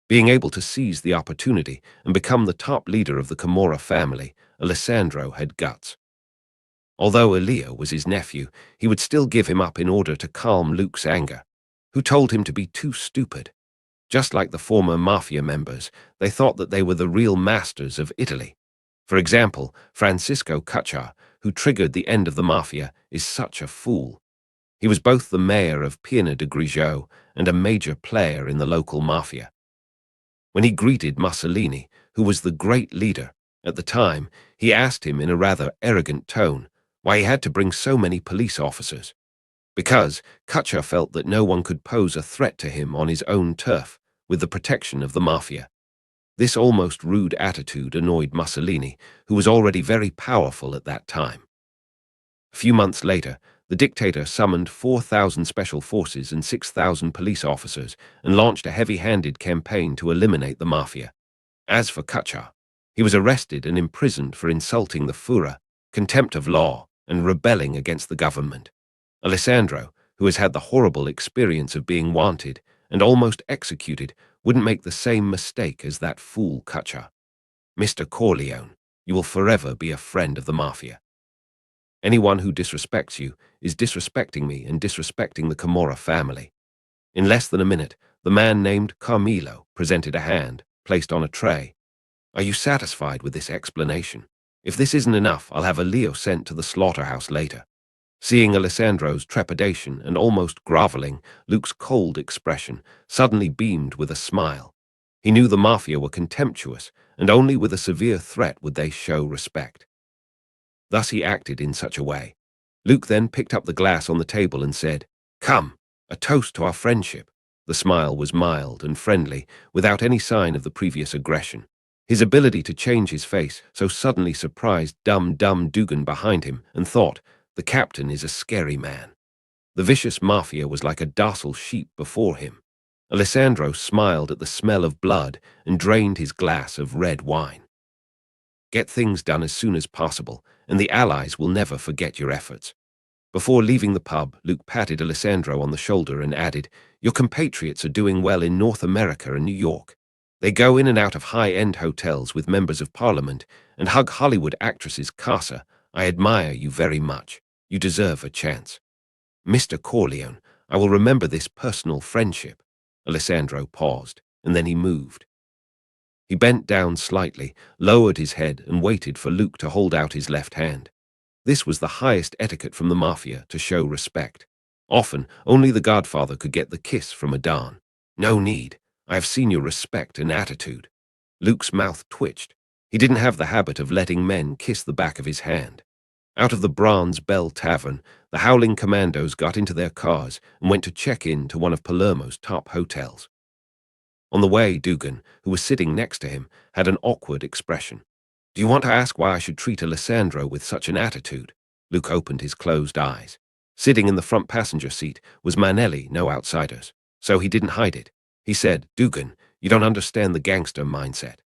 S1: Being able to seize the opportunity and become the top leader of the Camorra family, Alessandro had guts. Although Leo was his nephew, he would still give him up in order to calm Luke's anger, who told him to be too stupid. Just like the former mafia members, they thought that they were the real masters of Italy. For example, Francisco Caccia, who triggered the end of the mafia, is such a fool. He was both the mayor of Piana di Grigio and a major player in the local mafia. When he greeted Mussolini, who was the great leader at the time, he asked him in a rather arrogant tone why he had to bring so many police officers. Because Caccia felt that no one could pose a threat to him on his own turf with the protection of the mafia. This almost rude attitude annoyed Mussolini, who was already very powerful at that time. A few months later, the dictator summoned 4,000 special forces and 6,000 police officers and launched a heavy-handed campaign to eliminate the mafia. As for Caccia, he was arrested and imprisoned for insulting the Führer, contempt of law, and rebelling against the government. Alessandro, who has had the horrible experience of being wanted and almost executed, wouldn't make the same mistake as that fool Caccia. "Mr. Corleone, you will forever be a friend of the mafia. Anyone who disrespects you is disrespecting me and disrespecting the Camorra family." In less than a minute, the man named Carmelo presented a hand, placed on a tray. "Are you satisfied with this explanation? If this isn't enough, I'll have Leo sent to the slaughterhouse later." Seeing Alessandro's trepidation and almost groveling, Luke's cold expression suddenly beamed with a smile. He knew the mafia were contemptuous, and only with a severe threat would they show respect. Thus he acted in such a way. Luke then picked up the glass on the table and said, "Come, a toast to our friendship." The smile was mild and friendly, without any sign of the previous aggression. His ability to change his face so suddenly surprised dumb Dugan behind him and thought, "The captain is a scary man." The vicious mafia was like a docile sheep before him. Alessandro smiled at the smell of blood and drained his glass of red wine. Get things done as soon as possible, and the Allies will never forget your efforts. Before leaving the pub, Luke patted Alessandro on the shoulder and added, "Your compatriots are doing well in North America and New York. They go in and out of high-end hotels with members of parliament and hug Hollywood actresses. Casa, I admire you very much. You deserve a chance. Mr. Corleone, I will remember this personal friendship." Alessandro paused, and then he moved. He bent down slightly, lowered his head, and waited for Luke to hold out his left hand. This was the highest etiquette from the Mafia, to show respect. Often, only the Godfather could get the kiss from a Don. "No need. I have seen your respect and attitude." Luke's mouth twitched. He didn't have the habit of letting men kiss the back of his hand. Out of the Bronze Bell Tavern, the Howling Commandos got into their cars and went to check in to one of Palermo's top hotels. On the way, Dugan, who was sitting next to him, had an awkward expression. "Do you want to ask why I should treat Alessandro with such an attitude?" Luke opened his closed eyes. Sitting in the front passenger seat was Manelli, no outsiders, so he didn't hide it. He said, "Dugan, you don't understand the gangster mindset.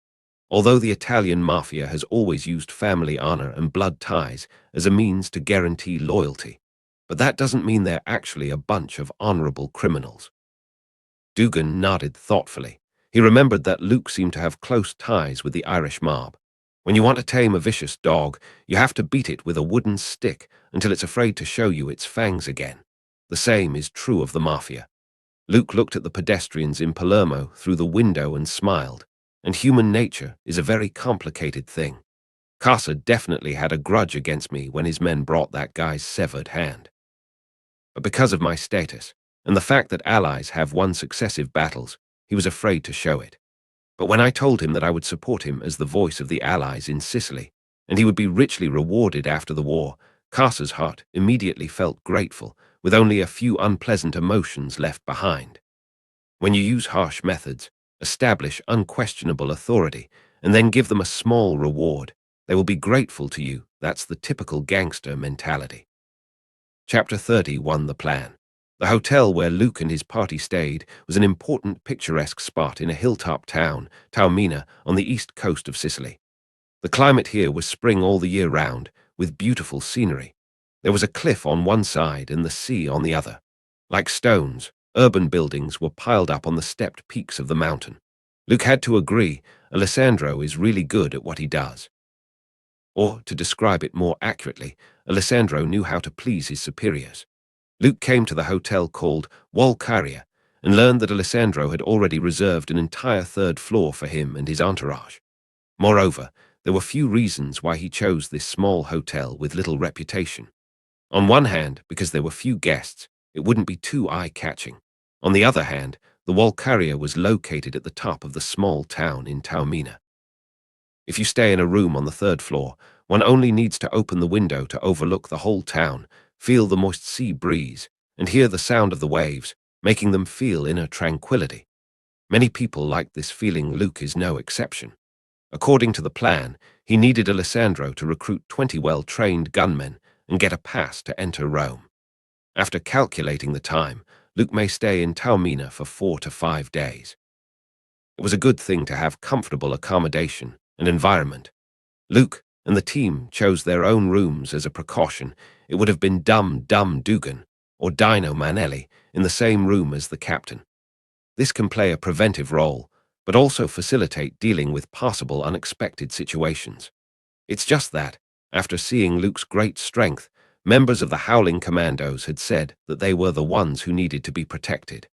S1: Although the Italian Mafia has always used family honor and blood ties as a means to guarantee loyalty, but that doesn't mean they're actually a bunch of honorable criminals." Dugan nodded thoughtfully. He remembered that Luke seemed to have close ties with the Irish mob. When you want to tame a vicious dog, you have to beat it with a wooden stick until it's afraid to show you its fangs again. The same is true of the Mafia. Luke looked at the pedestrians in Palermo through the window and smiled. And human nature is a very complicated thing. Casa definitely had a grudge against me when his men brought that guy's severed hand. But because of my status, and the fact that allies have won successive battles, he was afraid to show it. But when I told him that I would support him as the voice of the allies in Sicily, and he would be richly rewarded after the war, Casa's heart immediately felt grateful, with only a few unpleasant emotions left behind. When you use harsh methods, establish unquestionable authority, and then give them a small reward, they will be grateful to you. That's the typical gangster mentality. Chapter 31, The Plan. The hotel where Luke and his party stayed was an important picturesque spot in a hilltop town, Taormina, on the east coast of Sicily. The climate here was spring all the year round, with beautiful scenery. There was a cliff on one side and the sea on the other. Like stones, urban buildings were piled up on the stepped peaks of the mountain. Luke had to agree, Alessandro is really good at what he does. Or, to describe it more accurately, Alessandro knew how to please his superiors. Luke came to the hotel called Walcaria and learned that Alessandro had already reserved an entire third floor for him and his entourage. Moreover, there were few reasons why he chose this small hotel with little reputation. On one hand, because there were few guests, it wouldn't be too eye-catching. On the other hand, the Walcaria was located at the top of the small town in Taormina. If you stay in a room on the third floor, one only needs to open the window to overlook the whole town, feel the moist sea breeze, and hear the sound of the waves, making them feel inner tranquility. Many people like this feeling. Luke is no exception. According to the plan, he needed Alessandro to recruit 20 well-trained gunmen and get a pass to enter Rome. After calculating the time, Luke may stay in Taormina for 4 to 5 days. It was a good thing to have comfortable accommodation and environment. Luke and the team chose their own rooms as a precaution. It would have been Dum Dugan or Dino Manelli in the same room as the captain. This can play a preventive role, but also facilitate dealing with possible unexpected situations. It's just that, after seeing Luke's great strength, members of the Howling Commandos had said that they were the ones who needed to be protected.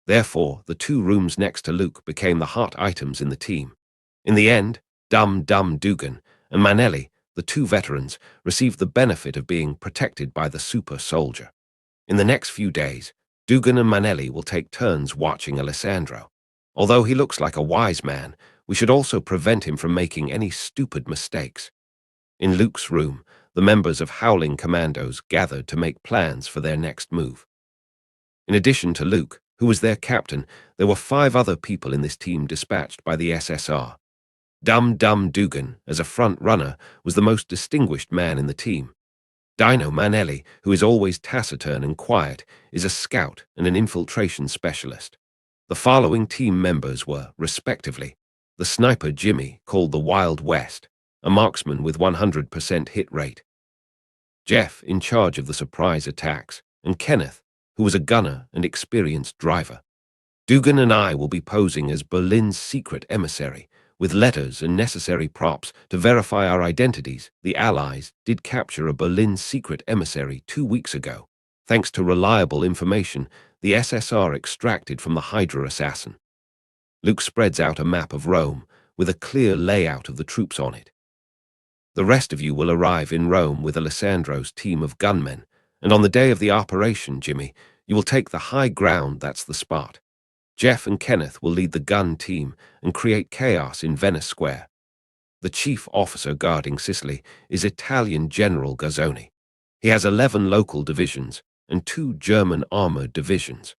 S1: Therefore, the 2 rooms next to Luke became the hot items in the team. In the end, Dum Dugan and Manelli, the 2 veterans, received the benefit of being protected by the super soldier. In the next few days, Dugan and Manelli will take turns watching Alessandro. Although he looks like a wise man, we should also prevent him from making any stupid mistakes. In Luke's room, the members of Howling Commandos gathered to make plans for their next move. In addition to Luke, who was their captain, there were 5 other people in this team dispatched by the SSR. Dum Dugan, as a front runner, was the most distinguished man in the team. Dino Manelli, who is always taciturn and quiet, is a scout and an infiltration specialist. The following team members were, respectively, the sniper Jimmy, called the Wild West, a marksman with 100% hit rate; Jeff, in charge of the surprise attacks; and Kenneth, who was a gunner and experienced driver. Dugan and I will be posing as Berlin's secret emissary, with letters and necessary props to verify our identities. The Allies did capture a Berlin secret emissary 2 weeks ago, thanks to reliable information the SSR extracted from the Hydra assassin. Luke spreads out a map of Rome with a clear layout of the troops on it. The rest of you will arrive in Rome with Alessandro's team of gunmen, and on the day of the operation, Jimmy, you will take the high ground. That's the spot. Jeff and Kenneth will lead the gun team and create chaos in Venice Square. The chief officer guarding Sicily is Italian General Gazzoni. He has 11 local divisions and 2 German armored divisions.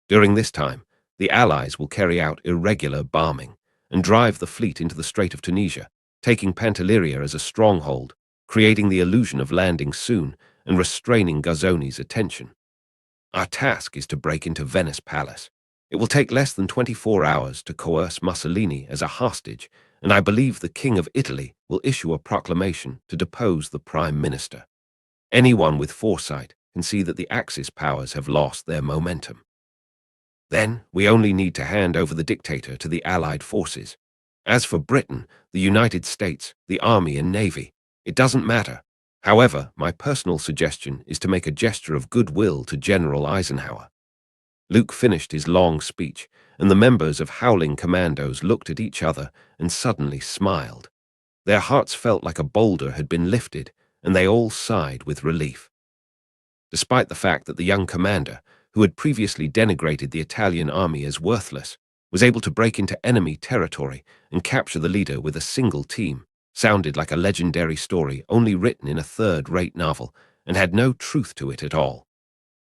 S1: During this time, the Allies will carry out irregular bombing and drive the fleet into the Strait of Tunisia, taking Pantelleria as a stronghold, creating the illusion of landing soon and restraining Gazzoni's attention. Our task is to break into Venice Palace. It will take less than 24 hours to coerce Mussolini as a hostage, and I believe the King of Italy will issue a proclamation to depose the Prime Minister. Anyone with foresight can see that the Axis powers have lost their momentum. Then we only need to hand over the dictator to the Allied forces. As for Britain, the United States, the Army and Navy, it doesn't matter. However, my personal suggestion is to make a gesture of goodwill to General Eisenhower. Luke finished his long speech, and the members of Howling Commandos looked at each other and suddenly smiled. Their hearts felt like a boulder had been lifted, and they all sighed with relief. Despite the fact that the young commander, who had previously denigrated the Italian army as worthless, was able to break into enemy territory and capture the leader with a single team, sounded like a legendary story only written in a third-rate novel and had no truth to it at all.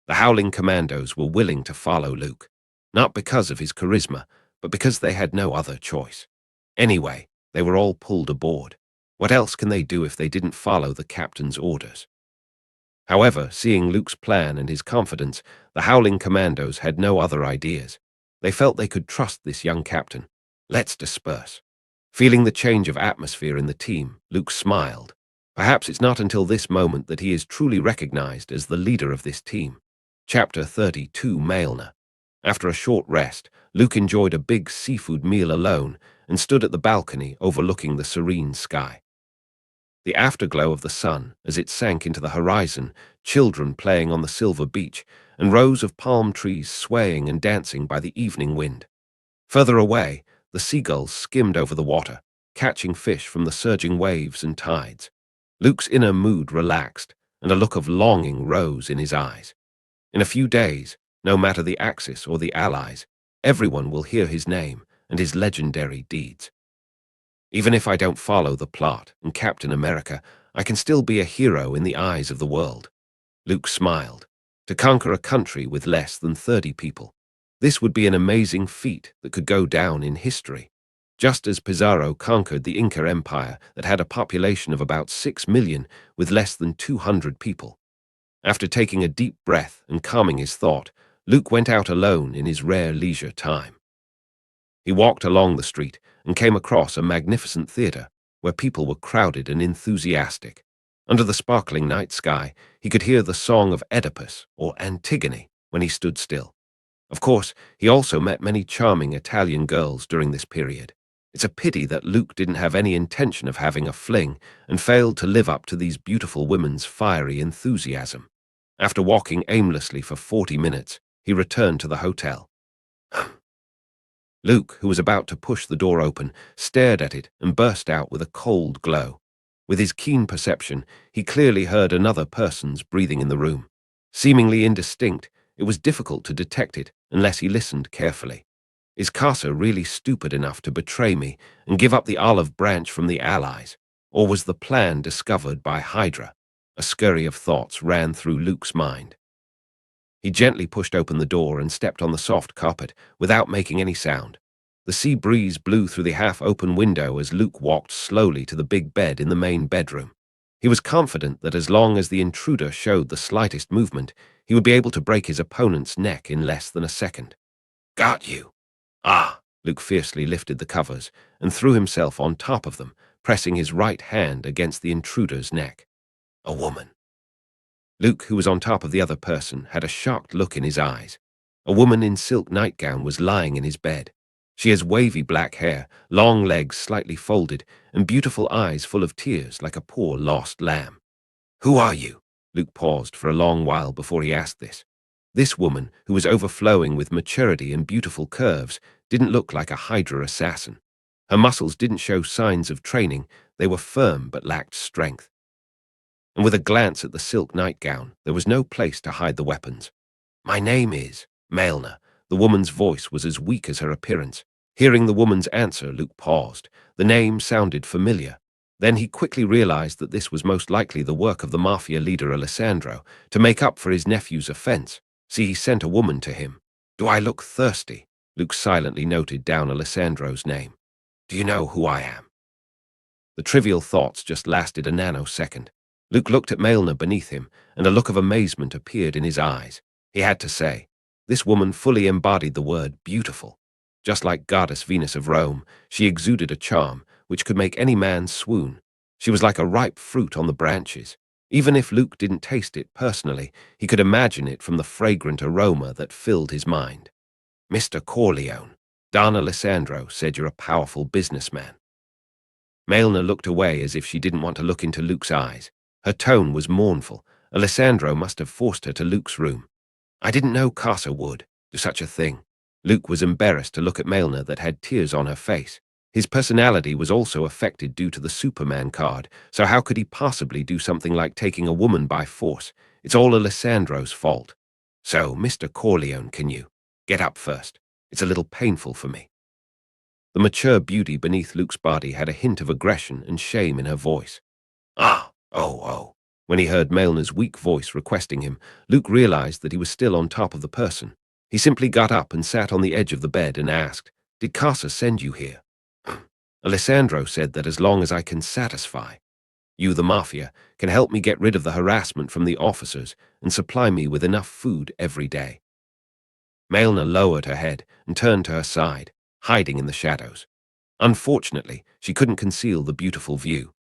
S1: The Howling Commandos were willing to follow Luke, not because of his charisma, but because they had no other choice. Anyway, they were all pulled aboard. What else can they do if they didn't follow the captain's orders? However, seeing Luke's plan and his confidence, the Howling Commandos had no other ideas. They felt they could trust this young captain. Let's disperse. Feeling the change of atmosphere in the team, Luke smiled. Perhaps it's not until this moment that he is truly recognized as the leader of this team. Chapter 32, Mailner. After a short rest, Luke enjoyed a big seafood meal alone and stood at the balcony overlooking the serene sky. The afterglow of the sun as it sank into the horizon, children playing on the silver beach, and rows of palm trees swaying and dancing by the evening wind. Further away, the seagulls skimmed over the water, catching fish from the surging waves and tides. Luke's inner mood relaxed, and a look of longing rose in his eyes. In a few days, no matter the Axis or the Allies, everyone will hear his name and his legendary deeds. Even if I don't follow the plot and Captain America, I can still be a hero in the eyes of the world. Luke smiled. To conquer a country with less than 30 people, this would be an amazing feat that could go down in history. Just as Pizarro conquered the Inca Empire that had a population of about 6 million with less than 200 people. After taking a deep breath and calming his thought, Luke went out alone in his rare leisure time. He walked along the street and came across a magnificent theater where people were crowded and enthusiastic. Under the sparkling night sky, he could hear the song of Oedipus or Antigone when he stood still. Of course, he also met many charming Italian girls during this period. It's a pity that Luke didn't have any intention of having a fling and failed to live up to these beautiful women's fiery enthusiasm. After walking aimlessly for 40 minutes, he returned to the hotel. Luke, who was about to push the door open, stared at it and burst out with a cold glow. With his keen perception, he clearly heard another person's breathing in the room. Seemingly indistinct, it was difficult to detect it unless he listened carefully. Is Casa really stupid enough to betray me and give up the olive branch from the Allies? Or was the plan discovered by Hydra? A scurry of thoughts ran through Luke's mind. He gently pushed open the door and stepped on the soft carpet without making any sound. The sea breeze blew through the half-open window as Luke walked slowly to the big bed in the main bedroom. He was confident that as long as the intruder showed the slightest movement, he would be able to break his opponent's neck in less than a second. Got you. Ah! Luke fiercely lifted the covers and threw himself on top of them, pressing his right hand against the intruder's neck. A woman. Luke, who was on top of the other person, had a shocked look in his eyes. A woman in silk nightgown was lying in his bed. She has wavy black hair, long legs slightly folded, and beautiful eyes full of tears like a poor lost lamb. Who are you? Luke paused for a long while before he asked this. This woman, who was overflowing with maturity and beautiful curves, didn't look like a Hydra assassin. Her muscles didn't show signs of training, they were firm but lacked strength. And with a glance at the silk nightgown, there was no place to hide the weapons. My name is Maelna. The woman's voice was as weak as her appearance. Hearing the woman's answer, Luke paused. The name sounded familiar. Then he quickly realized that this was most likely the work of the mafia leader Alessandro, to make up for his nephew's offense. See, he sent a woman to him. Do I look thirsty? Luke silently noted down Alessandro's name. Do you know who I am? The trivial thoughts just lasted a nanosecond. Luke looked at Maelna beneath him, and a look of amazement appeared in his eyes. He had to say, this woman fully embodied the word beautiful. Just like goddess Venus of Rome, she exuded a charm which could make any man swoon. She was like a ripe fruit on the branches. Even if Luke didn't taste it personally, he could imagine it from the fragrant aroma that filled his mind. Mr. Corleone, Don Alessandro said you're a powerful businessman. Maelna looked away as if she didn't want to look into Luke's eyes. Her tone was mournful. Alessandro must have forced her to Luke's room. I didn't know Casa would do such a thing. Luke was embarrassed to look at Maelna that had tears on her face. His personality was also affected due to the Superman card, so how could he possibly do something like taking a woman by force? It's all Alessandro's fault. So, Mr. Corleone, can you get up first? It's a little painful for me. The mature beauty beneath Luke's body had a hint of aggression and shame in her voice. Oh. When he heard Maelna's weak voice requesting him, Luke realized that he was still on top of the person. He simply got up and sat on the edge of the bed and asked, Did Casa send you here? Alessandro said that as long as I can satisfy you, the mafia, can help me get rid of the harassment from the officers and supply me with enough food every day. Maelna lowered her head and turned to her side, hiding in the shadows. Unfortunately, she couldn't conceal the beautiful view.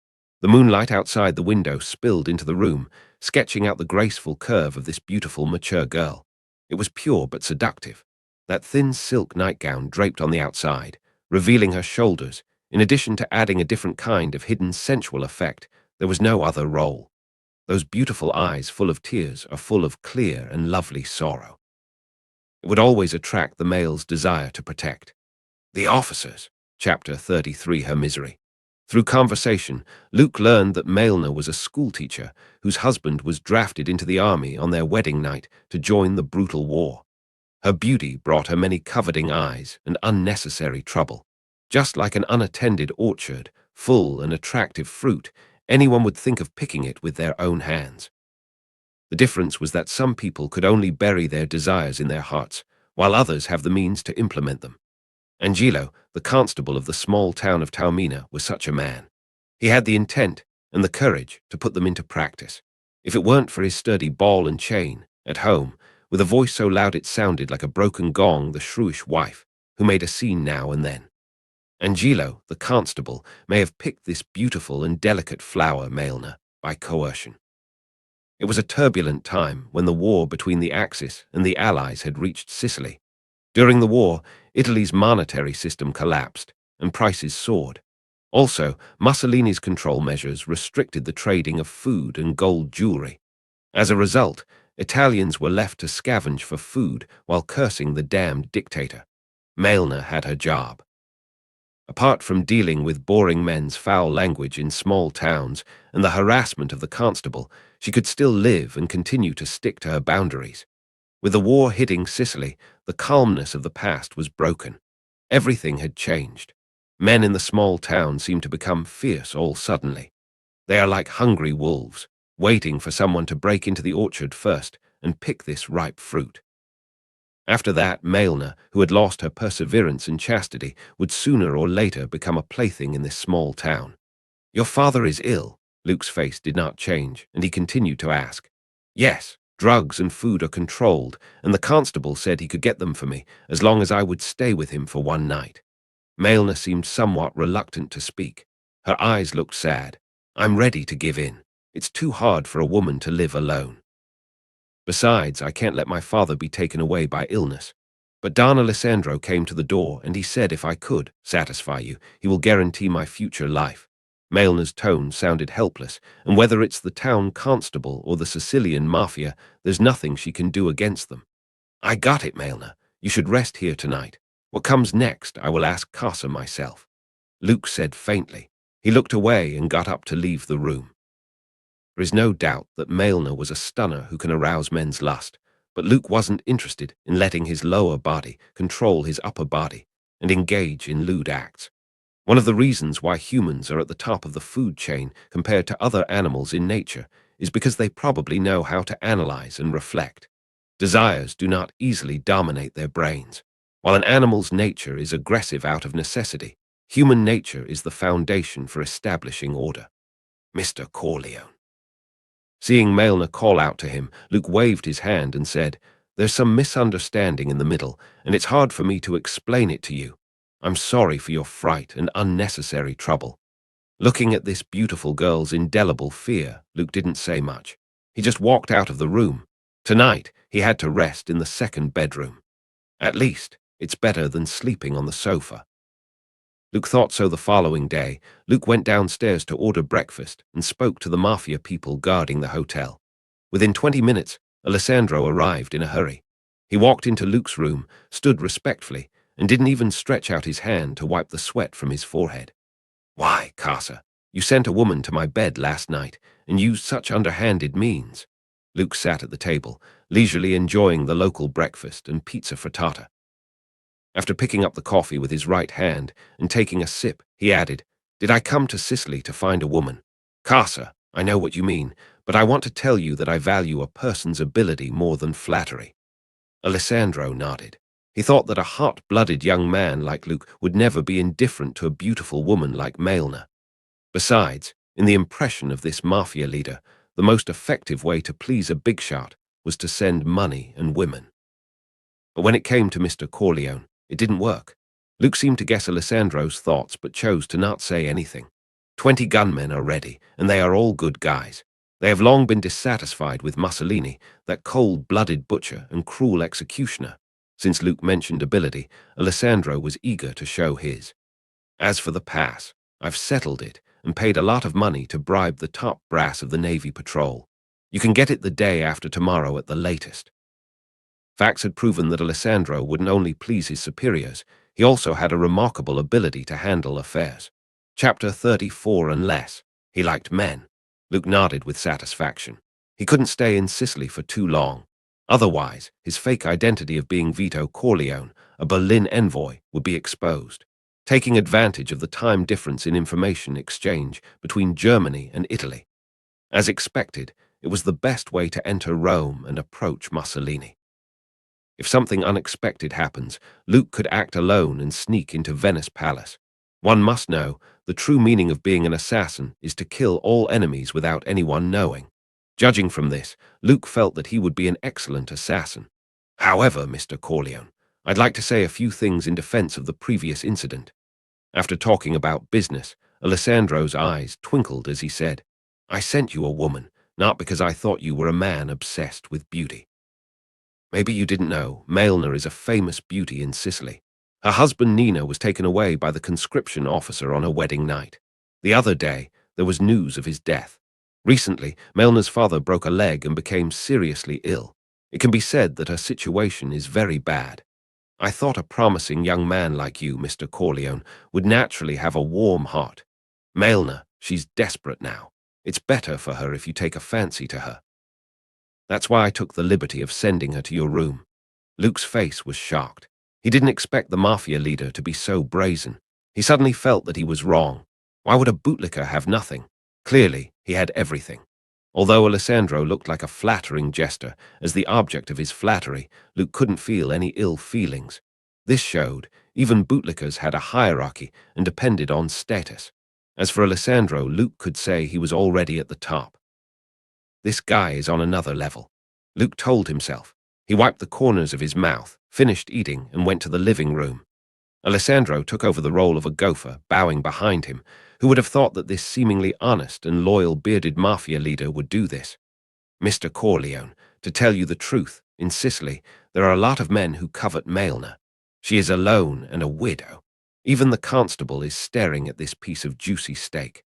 S1: The moonlight outside the window spilled into the room, sketching out the graceful curve of this beautiful, mature girl. It was pure but seductive. That thin silk nightgown draped on the outside, revealing her shoulders. In addition to adding a different kind of hidden sensual effect, there was no other role. Those beautiful eyes full of tears are full of clear and lovely sorrow. It would always attract the male's desire to protect. The officers. Chapter 33, Her Misery. Through conversation, Luke learned that Maelna was a schoolteacher whose husband was drafted into the army on their wedding night to join the brutal war. Her beauty brought her many coveting eyes and unnecessary trouble. Just like an unattended orchard, full and attractive fruit, anyone would think of picking it with their own hands. The difference was that some people could only bury their desires in their hearts, while others have the means to implement them. Angelo, the constable of the small town of Taormina, was such a man. He had the intent and the courage to put them into practice. If it weren't for his sturdy ball and chain, at home, with a voice so loud it sounded like a broken gong, the shrewish wife, who made a scene now and then. Angelo, the constable, may have picked this beautiful and delicate flower, Maelna, by coercion. It was a turbulent time when the war between the Axis and the Allies had reached Sicily. During the war, Italy's monetary system collapsed, and prices soared. Also, Mussolini's control measures restricted the trading of food and gold jewelry. As a result, Italians were left to scavenge for food while cursing the damned dictator. Maelna had her job. Apart from dealing with boring men's foul language in small towns and the harassment of the constable, she could still live and continue to stick to her boundaries. With the war hitting Sicily, the calmness of the past was broken. Everything had changed. Men in the small town seemed to become fierce all suddenly. They are like hungry wolves, waiting for someone to break into the orchard first and pick this ripe fruit. After that, Maelna, who had lost her perseverance and chastity, would sooner or later become a plaything in this small town. Your father is ill. Luke's face did not change, and he continued to ask. Yes, Drugs and food are controlled, and the constable said he could get them for me as long as I would stay with him for one night. Maelna seemed somewhat reluctant to speak. Her eyes looked sad. I'm ready to give in. It's too hard for a woman to live alone. Besides, I can't let my father be taken away by illness. But Don Alessandro came to the door, and he said if I could satisfy you, he will guarantee my future life. Maelna's tone sounded helpless, and whether it's the town constable or the Sicilian mafia, there's nothing she can do against them. I got it, Maelna. You should rest here tonight. What comes next, I will ask Casa myself. Luke said faintly. He looked away and got up to leave the room. There is no doubt that Maelna was a stunner who can arouse men's lust, but Luke wasn't interested in letting his lower body control his upper body and engage in lewd acts. One of the reasons why humans are at the top of the food chain compared to other animals in nature is because they probably know how to analyze and reflect. Desires do not easily dominate their brains. While an animal's nature is aggressive out of necessity, human nature is the foundation for establishing order. Mr. Corleone. Seeing Maelna call out to him, Luke waved his hand and said, There's some misunderstanding in the middle, and it's hard for me to explain it to you. I'm sorry for your fright and unnecessary trouble. Looking at this beautiful girl's indelible fear, Luke didn't say much. He just walked out of the room. Tonight, he had to rest in the second bedroom. At least, it's better than sleeping on the sofa. Luke thought so the following day. Luke went downstairs to order breakfast and spoke to the mafia people guarding the hotel. Within 20 minutes, Alessandro arrived in a hurry. He walked into Luke's room, stood respectfully, and didn't even stretch out his hand to wipe the sweat from his forehead. Why, Casa, you sent a woman to my bed last night and used such underhanded means. Luke sat at the table, leisurely enjoying the local breakfast and pizza frittata. After picking up the coffee with his right hand and taking a sip, he added, Did I come to Sicily to find a woman? Casa, I know what you mean, but I want to tell you that I value a person's ability more than flattery. Alessandro nodded. He thought that a hot-blooded young man like Luke would never be indifferent to a beautiful woman like Maelna. Besides, in the impression of this mafia leader, the most effective way to please a big shot was to send money and women. But when it came to Mr. Corleone, it didn't work. Luke seemed to guess Alessandro's thoughts but chose to not say anything. 20 gunmen are ready, and they are all good guys. They have long been dissatisfied with Mussolini, that cold-blooded butcher and cruel executioner. Since Luke mentioned ability, Alessandro was eager to show his. As for the pass, I've settled it and paid a lot of money to bribe the top brass of the Navy Patrol. You can get it the day after tomorrow at the latest. Facts had proven that Alessandro wouldn't only please his superiors, he also had a remarkable ability to handle affairs. Chapter 34 and less. He liked men. Luke nodded with satisfaction. He couldn't stay in Sicily for too long. Otherwise, his fake identity of being Vito Corleone, a Berlin envoy, would be exposed. Taking advantage of the time difference in information exchange between Germany and Italy. As expected, it was the best way to enter Rome and approach Mussolini. If something unexpected happens, Luke could act alone and sneak into Venice Palace. One must know, the true meaning of being an assassin is to kill all enemies without anyone knowing. Judging from this, Luke felt that he would be an excellent assassin. However, Mr. Corleone, I'd like to say a few things in defense of the previous incident. After talking about business, Alessandro's eyes twinkled as he said, I sent you a woman, not because I thought you were a man obsessed with beauty. Maybe you didn't know, Maelna is a famous beauty in Sicily. Her husband Nina was taken away by the conscription officer on her wedding night. The other day, there was news of his death. Recently, Maelna's father broke a leg and became seriously ill. It can be said that her situation is very bad. I thought a promising young man like you, Mr. Corleone, would naturally have a warm heart. Maelna, she's desperate now. It's better for her if you take a fancy to her. That's why I took the liberty of sending her to your room. Luke's face was shocked. He didn't expect the mafia leader to be so brazen. He suddenly felt that he was wrong. Why would a bootlicker have nothing? Clearly, he had everything. Although Alessandro looked like a flattering jester, as the object of his flattery, Luke couldn't feel any ill feelings. This showed, even bootlickers had a hierarchy and depended on status. As for Alessandro, Luke could say he was already at the top. This guy is on another level. Luke told himself. He wiped the corners of his mouth, finished eating, and went to the living room. Alessandro took over the role of a gopher, bowing behind him. Who would have thought that this seemingly honest and loyal bearded mafia leader would do this? Mr. Corleone, to tell you the truth, in Sicily, there are a lot of men who covet Maelna. She is alone and a widow. Even the constable is staring at this piece of juicy steak.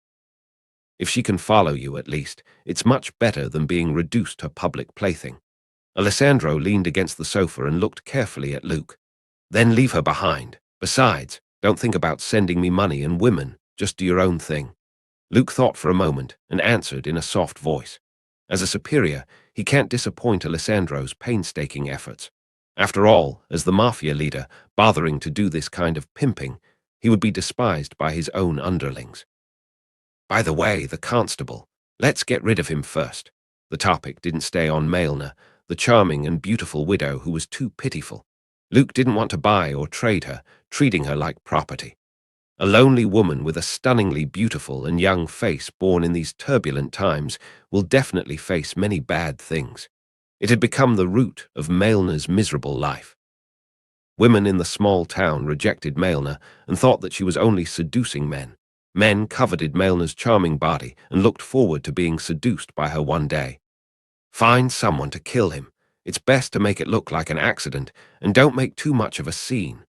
S1: If she can follow you, at least, it's much better than being reduced to public plaything. Alessandro leaned against the sofa and looked carefully at Luke. Then leave her behind. Besides, don't think about sending me money and women. Just do your own thing. Luke thought for a moment and answered in a soft voice. As a superior, he can't disappoint Alessandro's painstaking efforts. After all, as the mafia leader, bothering to do this kind of pimping, he would be despised by his own underlings. By the way, the constable. Let's get rid of him first. The topic didn't stay on Maelna, the charming and beautiful widow who was too pitiful. Luke didn't want to buy or trade her, treating her like property. A lonely woman with a stunningly beautiful and young face born in these turbulent times will definitely face many bad things. It had become the root of Maelna's miserable life. Women in the small town rejected Maelna and thought that she was only seducing men. Men coveted Maelna's charming body and looked forward to being seduced by her one day. Find someone to kill him. It's best to make it look like an accident, and don't make too much of a scene,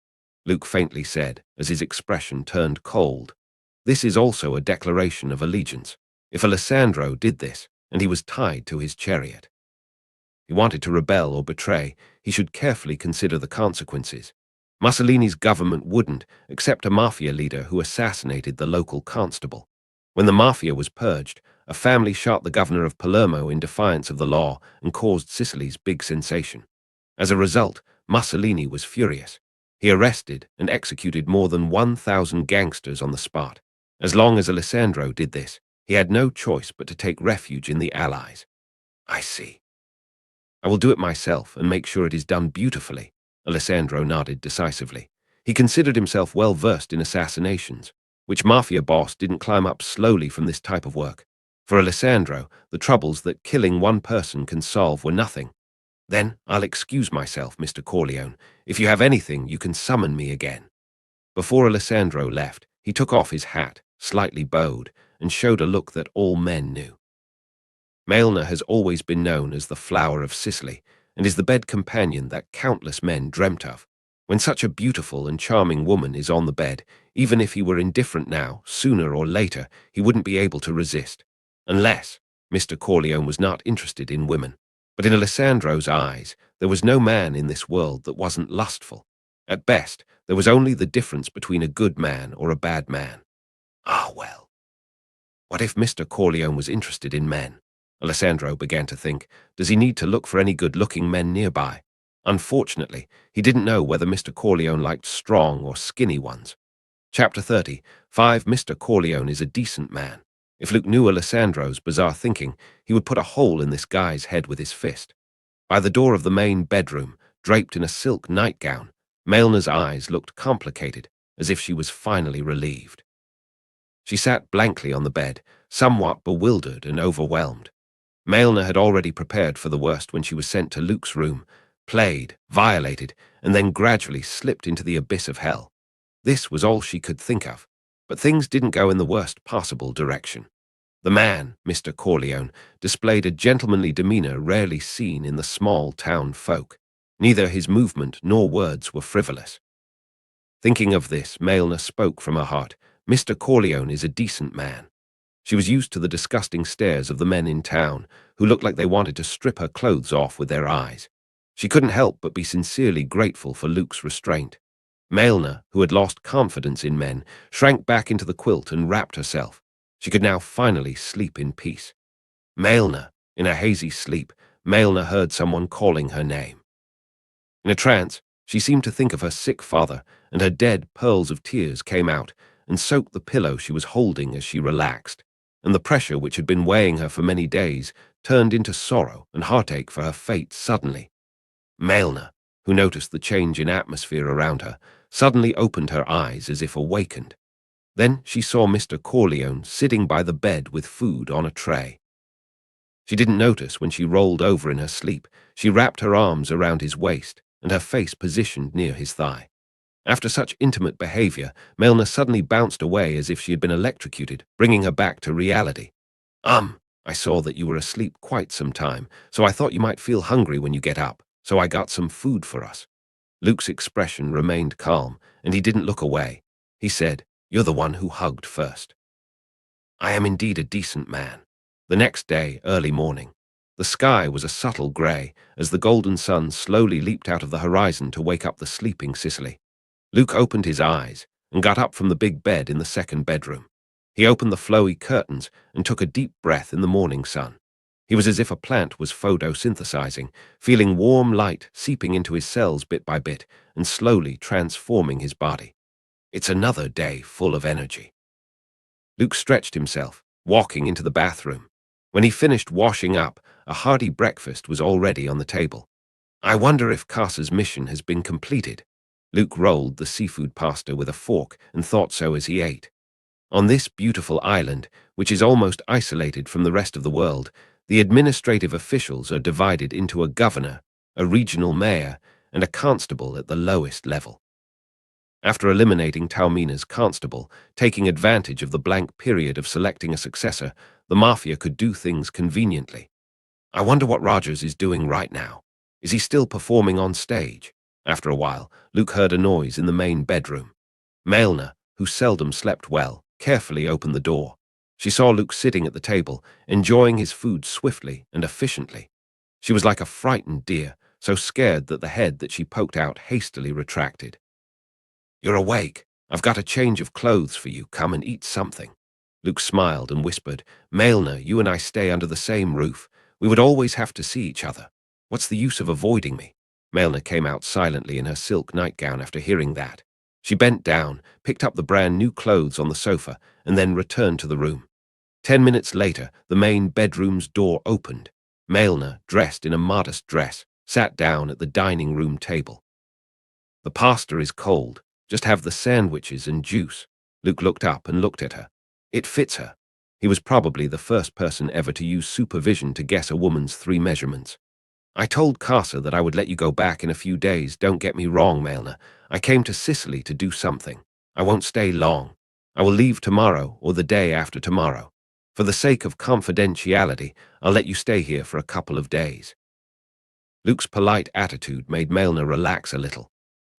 S1: Luke faintly said, as his expression turned cold. This is also a declaration of allegiance. If Alessandro did this, and he was tied to his chariot, he wanted to rebel or betray, he should carefully consider the consequences. Mussolini's government wouldn't accept a mafia leader who assassinated the local constable. When the mafia was purged, a family shot the governor of Palermo in defiance of the law and caused Sicily's big sensation. As a result, Mussolini was furious. He arrested and executed more than 1,000 gangsters on the spot. As long as Alessandro did this, he had no choice but to take refuge in the Allies. I see. I will do it myself and make sure it is done beautifully. Alessandro nodded decisively. He considered himself well versed in assassinations. Which mafia boss didn't climb up slowly from this type of work? For Alessandro, the troubles that killing one person can solve were nothing. Then I'll excuse myself, Mr. Corleone. If you have anything, you can summon me again. Before Alessandro left, he took off his hat, slightly bowed, and showed a look that all men knew. Maelna has always been known as the flower of Sicily, and is the bed companion that countless men dreamt of. When such a beautiful and charming woman is on the bed, even if he were indifferent now, sooner or later, he wouldn't be able to resist. Unless Mr. Corleone was not interested in women. But in Alessandro's eyes, there was no man in this world that wasn't lustful. At best, there was only the difference between a good man or a bad man. Ah, well. What if Mr. Corleone was interested in men? Alessandro began to think, does he need to look for any good-looking men nearby? Unfortunately, he didn't know whether Mr. Corleone liked strong or skinny ones. Chapter 30. 5. Mr. Corleone is a decent man. If Luke knew Alessandro's bizarre thinking, he would put a hole in this guy's head with his fist. By the door of the main bedroom, draped in a silk nightgown, Maelna's eyes looked complicated, as if she was finally relieved. She sat blankly on the bed, somewhat bewildered and overwhelmed. Maelna had already prepared for the worst when she was sent to Luke's room, played, violated, and then gradually slipped into the abyss of hell. This was all she could think of, but things didn't go in the worst possible direction. The man, Mr. Corleone, displayed a gentlemanly demeanor rarely seen in the small town folk. Neither his movement nor words were frivolous. Thinking of this, Maelna spoke from her heart. Mr. Corleone is a decent man. She was used to the disgusting stares of the men in town, who looked like they wanted to strip her clothes off with their eyes. She couldn't help but be sincerely grateful for Luke's restraint. Maelna, who had lost confidence in men, shrank back into the quilt and wrapped herself. She could now finally sleep in peace. Maelna. In a hazy sleep, Maelna heard someone calling her name. In a trance, she seemed to think of her sick father, and her dead pearls of tears came out and soaked the pillow she was holding as she relaxed. And the pressure which had been weighing her for many days turned into sorrow and heartache for her fate suddenly. Maelna, who noticed the change in atmosphere around her, suddenly opened her eyes as if awakened. Then she saw Mr. Corleone sitting by the bed with food on a tray. She didn't notice when she rolled over in her sleep. She wrapped her arms around his waist and her face positioned near his thigh. After such intimate behavior, Melna suddenly bounced away as if she had been electrocuted, bringing her back to reality. I saw that you were asleep quite some time, so I thought you might feel hungry when you get up, so I got some food for us. Luke's expression remained calm, and he didn't look away. He said, "You're the one who hugged first." I am indeed a decent man. The next day, early morning, the sky was a subtle grey as the golden sun slowly leaped out of the horizon to wake up the sleeping Sicily. Luke opened his eyes and got up from the big bed in the second bedroom. He opened the flowy curtains and took a deep breath in the morning sun. He was as if a plant was photosynthesizing, feeling warm light seeping into his cells bit by bit and slowly transforming his body. It's another day full of energy. Luke stretched himself, walking into the bathroom. When he finished washing up, a hearty breakfast was already on the table. I wonder if Carcer's mission has been completed. Luke rolled the seafood pasta with a fork and thought so as he ate. On this beautiful island, which is almost isolated from the rest of the world, the administrative officials are divided into a governor, a regional mayor, and a constable at the lowest level. After eliminating Taumina's constable, taking advantage of the blank period of selecting a successor, the mafia could do things conveniently. I wonder what Rogers is doing right now. Is he still performing on stage? After a while, Luke heard a noise in the main bedroom. Melna, who seldom slept well, carefully opened the door. She saw Luke sitting at the table, enjoying his food swiftly and efficiently. She was like a frightened deer, so scared that the head that she poked out hastily retracted. You're awake. I've got a change of clothes for you. Come and eat something. Luke smiled and whispered, Melna, you and I stay under the same roof. We would always have to see each other. What's the use of avoiding me? Melna came out silently in her silk nightgown after hearing that. She bent down, picked up the brand new clothes on the sofa, and then returned to the room. 10 minutes later, the main bedroom's door opened. Melna, dressed in a modest dress, sat down at the dining room table. The pasta is cold. Just have the sandwiches and juice. Luke looked up and looked at her. It fits her. He was probably the first person ever to use supervision to guess a woman's 3 measurements. I told Carcer that I would let you go back in a few days. Don't get me wrong, Melna. I came to Sicily to do something. I won't stay long. I will leave tomorrow or the day after tomorrow. For the sake of confidentiality, I'll let you stay here for a couple of days. Luke's polite attitude made Melna relax a little.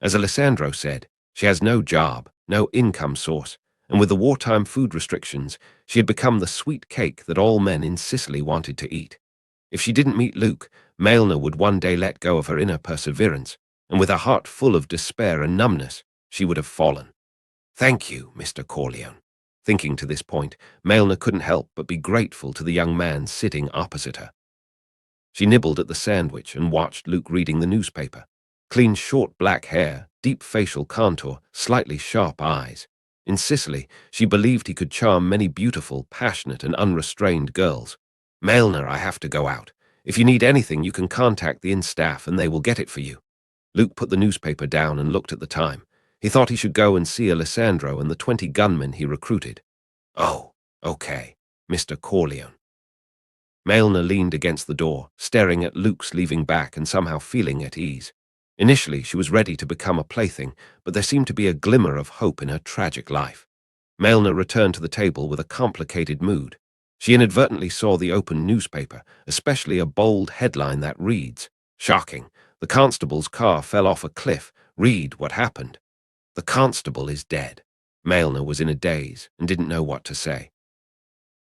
S1: As Alessandro said, she has no job, no income source, and with the wartime food restrictions, she had become the sweet cake that all men in Sicily wanted to eat. If she didn't meet Luke, Melna would one day let go of her inner perseverance, and with a heart full of despair and numbness, she would have fallen. Thank you, Mr. Corleone. Thinking to this point, Melna couldn't help but be grateful to the young man sitting opposite her. She nibbled at the sandwich and watched Luke reading the newspaper. Clean short black hair, deep facial contour, slightly sharp eyes. In Sicily, she believed he could charm many beautiful, passionate, and unrestrained girls. Melna, I have to go out. If you need anything, you can contact the inn staff and they will get it for you. Luke put the newspaper down and looked at the time. He thought he should go and see Alessandro and the 20 gunmen he recruited. Oh, okay, Mr. Corleone. Melna leaned against the door, staring at Luke's leaving back and somehow feeling at ease. Initially, she was ready to become a plaything, but there seemed to be a glimmer of hope in her tragic life. Melna returned to the table with a complicated mood. She inadvertently saw the open newspaper, especially a bold headline that reads, Shocking. The constable's car fell off a cliff. Read what happened. The constable is dead. Melna was in a daze and didn't know what to say.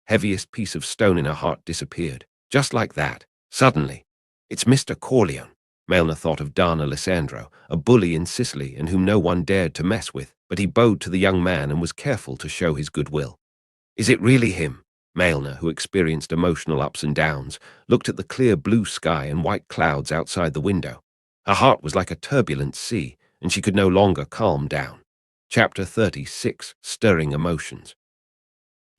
S1: Heaviest piece of stone in her heart disappeared. Just like that. Suddenly. It's Mr. Corleone. Melna thought of Don Alessandro, a bully in Sicily and whom no one dared to mess with, but he bowed to the young man and was careful to show his goodwill. Is it really him? Melna, who experienced emotional ups and downs, looked at the clear blue sky and white clouds outside the window. Her heart was like a turbulent sea, and she could no longer calm down. Chapter 36, Stirring Emotions.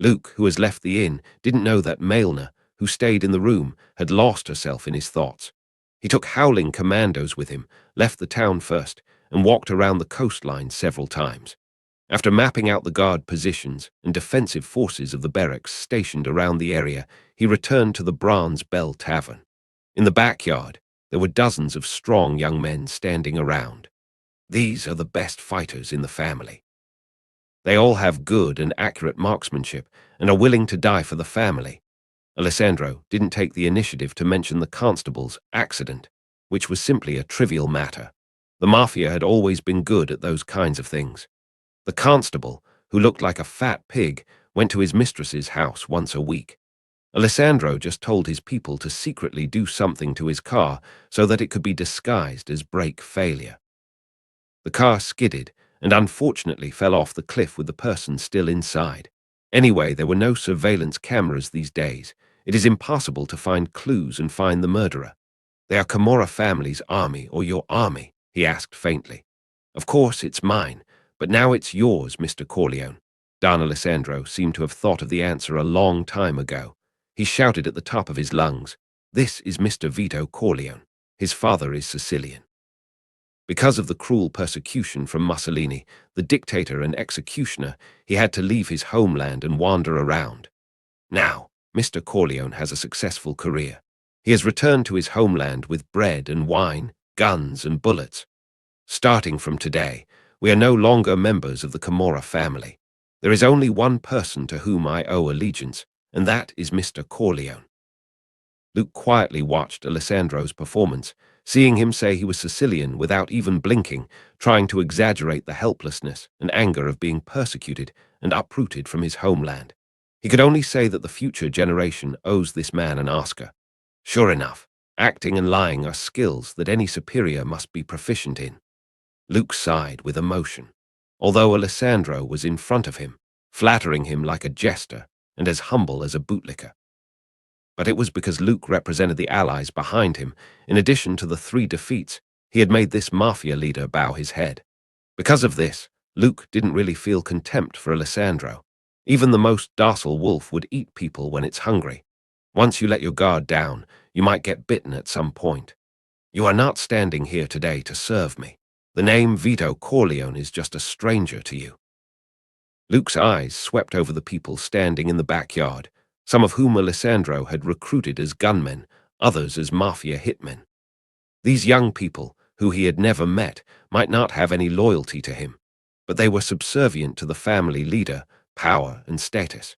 S1: Luke, who has left the inn, didn't know that Melna, who stayed in the room, had lost herself in his thoughts. He took howling commandos with him, left the town first, and walked around the coastline several times. After mapping out the guard positions and defensive forces of the barracks stationed around the area, he returned to the Bronze Bell Tavern. In the backyard, there were dozens of strong young men standing around. These are the best fighters in the family. They all have good and accurate marksmanship and are willing to die for the family. Alessandro didn't take the initiative to mention the constable's accident, which was simply a trivial matter. The mafia had always been good at those kinds of things. The constable, who looked like a fat pig, went to his mistress's house once a week. Alessandro just told his people to secretly do something to his car so that it could be disguised as brake failure. The car skidded and unfortunately fell off the cliff with the person still inside. Anyway, there were no surveillance cameras these days. It is impossible to find clues and find the murderer. "They are Camorra family's army or your army?" he asked faintly. "Of course it's mine, but now it's yours, Mr. Corleone." Don Alessandro seemed to have thought of the answer a long time ago. He shouted at the top of his lungs, "This is Mr. Vito Corleone. His father is Sicilian." Because of the cruel persecution from Mussolini, the dictator and executioner, he had to leave his homeland and wander around. Now, Mr. Corleone has a successful career. He has returned to his homeland with bread and wine, guns and bullets. Starting from today, we are no longer members of the Camorra family. There is only one person to whom I owe allegiance, and that is Mr. Corleone. Luke quietly watched Alessandro's performance, seeing him say he was Sicilian without even blinking, trying to exaggerate the helplessness and anger of being persecuted and uprooted from his homeland. He could only say that the future generation owes this man an Oscar. Sure enough, acting and lying are skills that any superior must be proficient in. Luke sighed with emotion, although Alessandro was in front of him, flattering him like a jester and as humble as a bootlicker. But it was because Luke represented the allies behind him. In addition to the 3 defeats, he had made this mafia leader bow his head. Because of this, Luke didn't really feel contempt for Alessandro. Even the most docile wolf would eat people when it's hungry. Once you let your guard down, you might get bitten at some point. You are not standing here today to serve me. The name Vito Corleone is just a stranger to you. Luke's eyes swept over the people standing in the backyard, some of whom Alessandro had recruited as gunmen, others as mafia hitmen. These young people, who he had never met, might not have any loyalty to him, but they were subservient to the family leader, power, and status.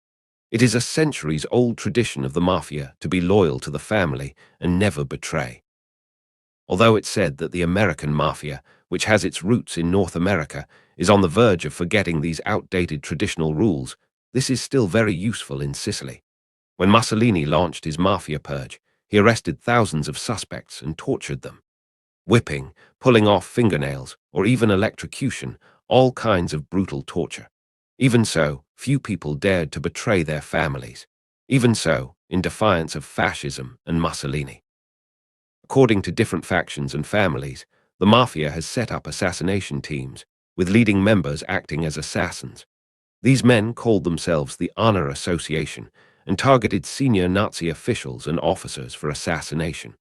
S1: It is a centuries-old tradition of the mafia to be loyal to the family and never betray. Although it's said that the American mafia, which has its roots in North America, is on the verge of forgetting these outdated traditional rules, this is still very useful in Sicily. When Mussolini launched his mafia purge, he arrested thousands of suspects and tortured them. Whipping, pulling off fingernails, or even electrocution, all kinds of brutal torture. Even so, few people dared to betray their families. Even so, in defiance of fascism and Mussolini. According to different factions and families, the mafia has set up assassination teams, with leading members acting as assassins. These men called themselves the Honor Association and targeted senior Nazi officials and officers for assassination.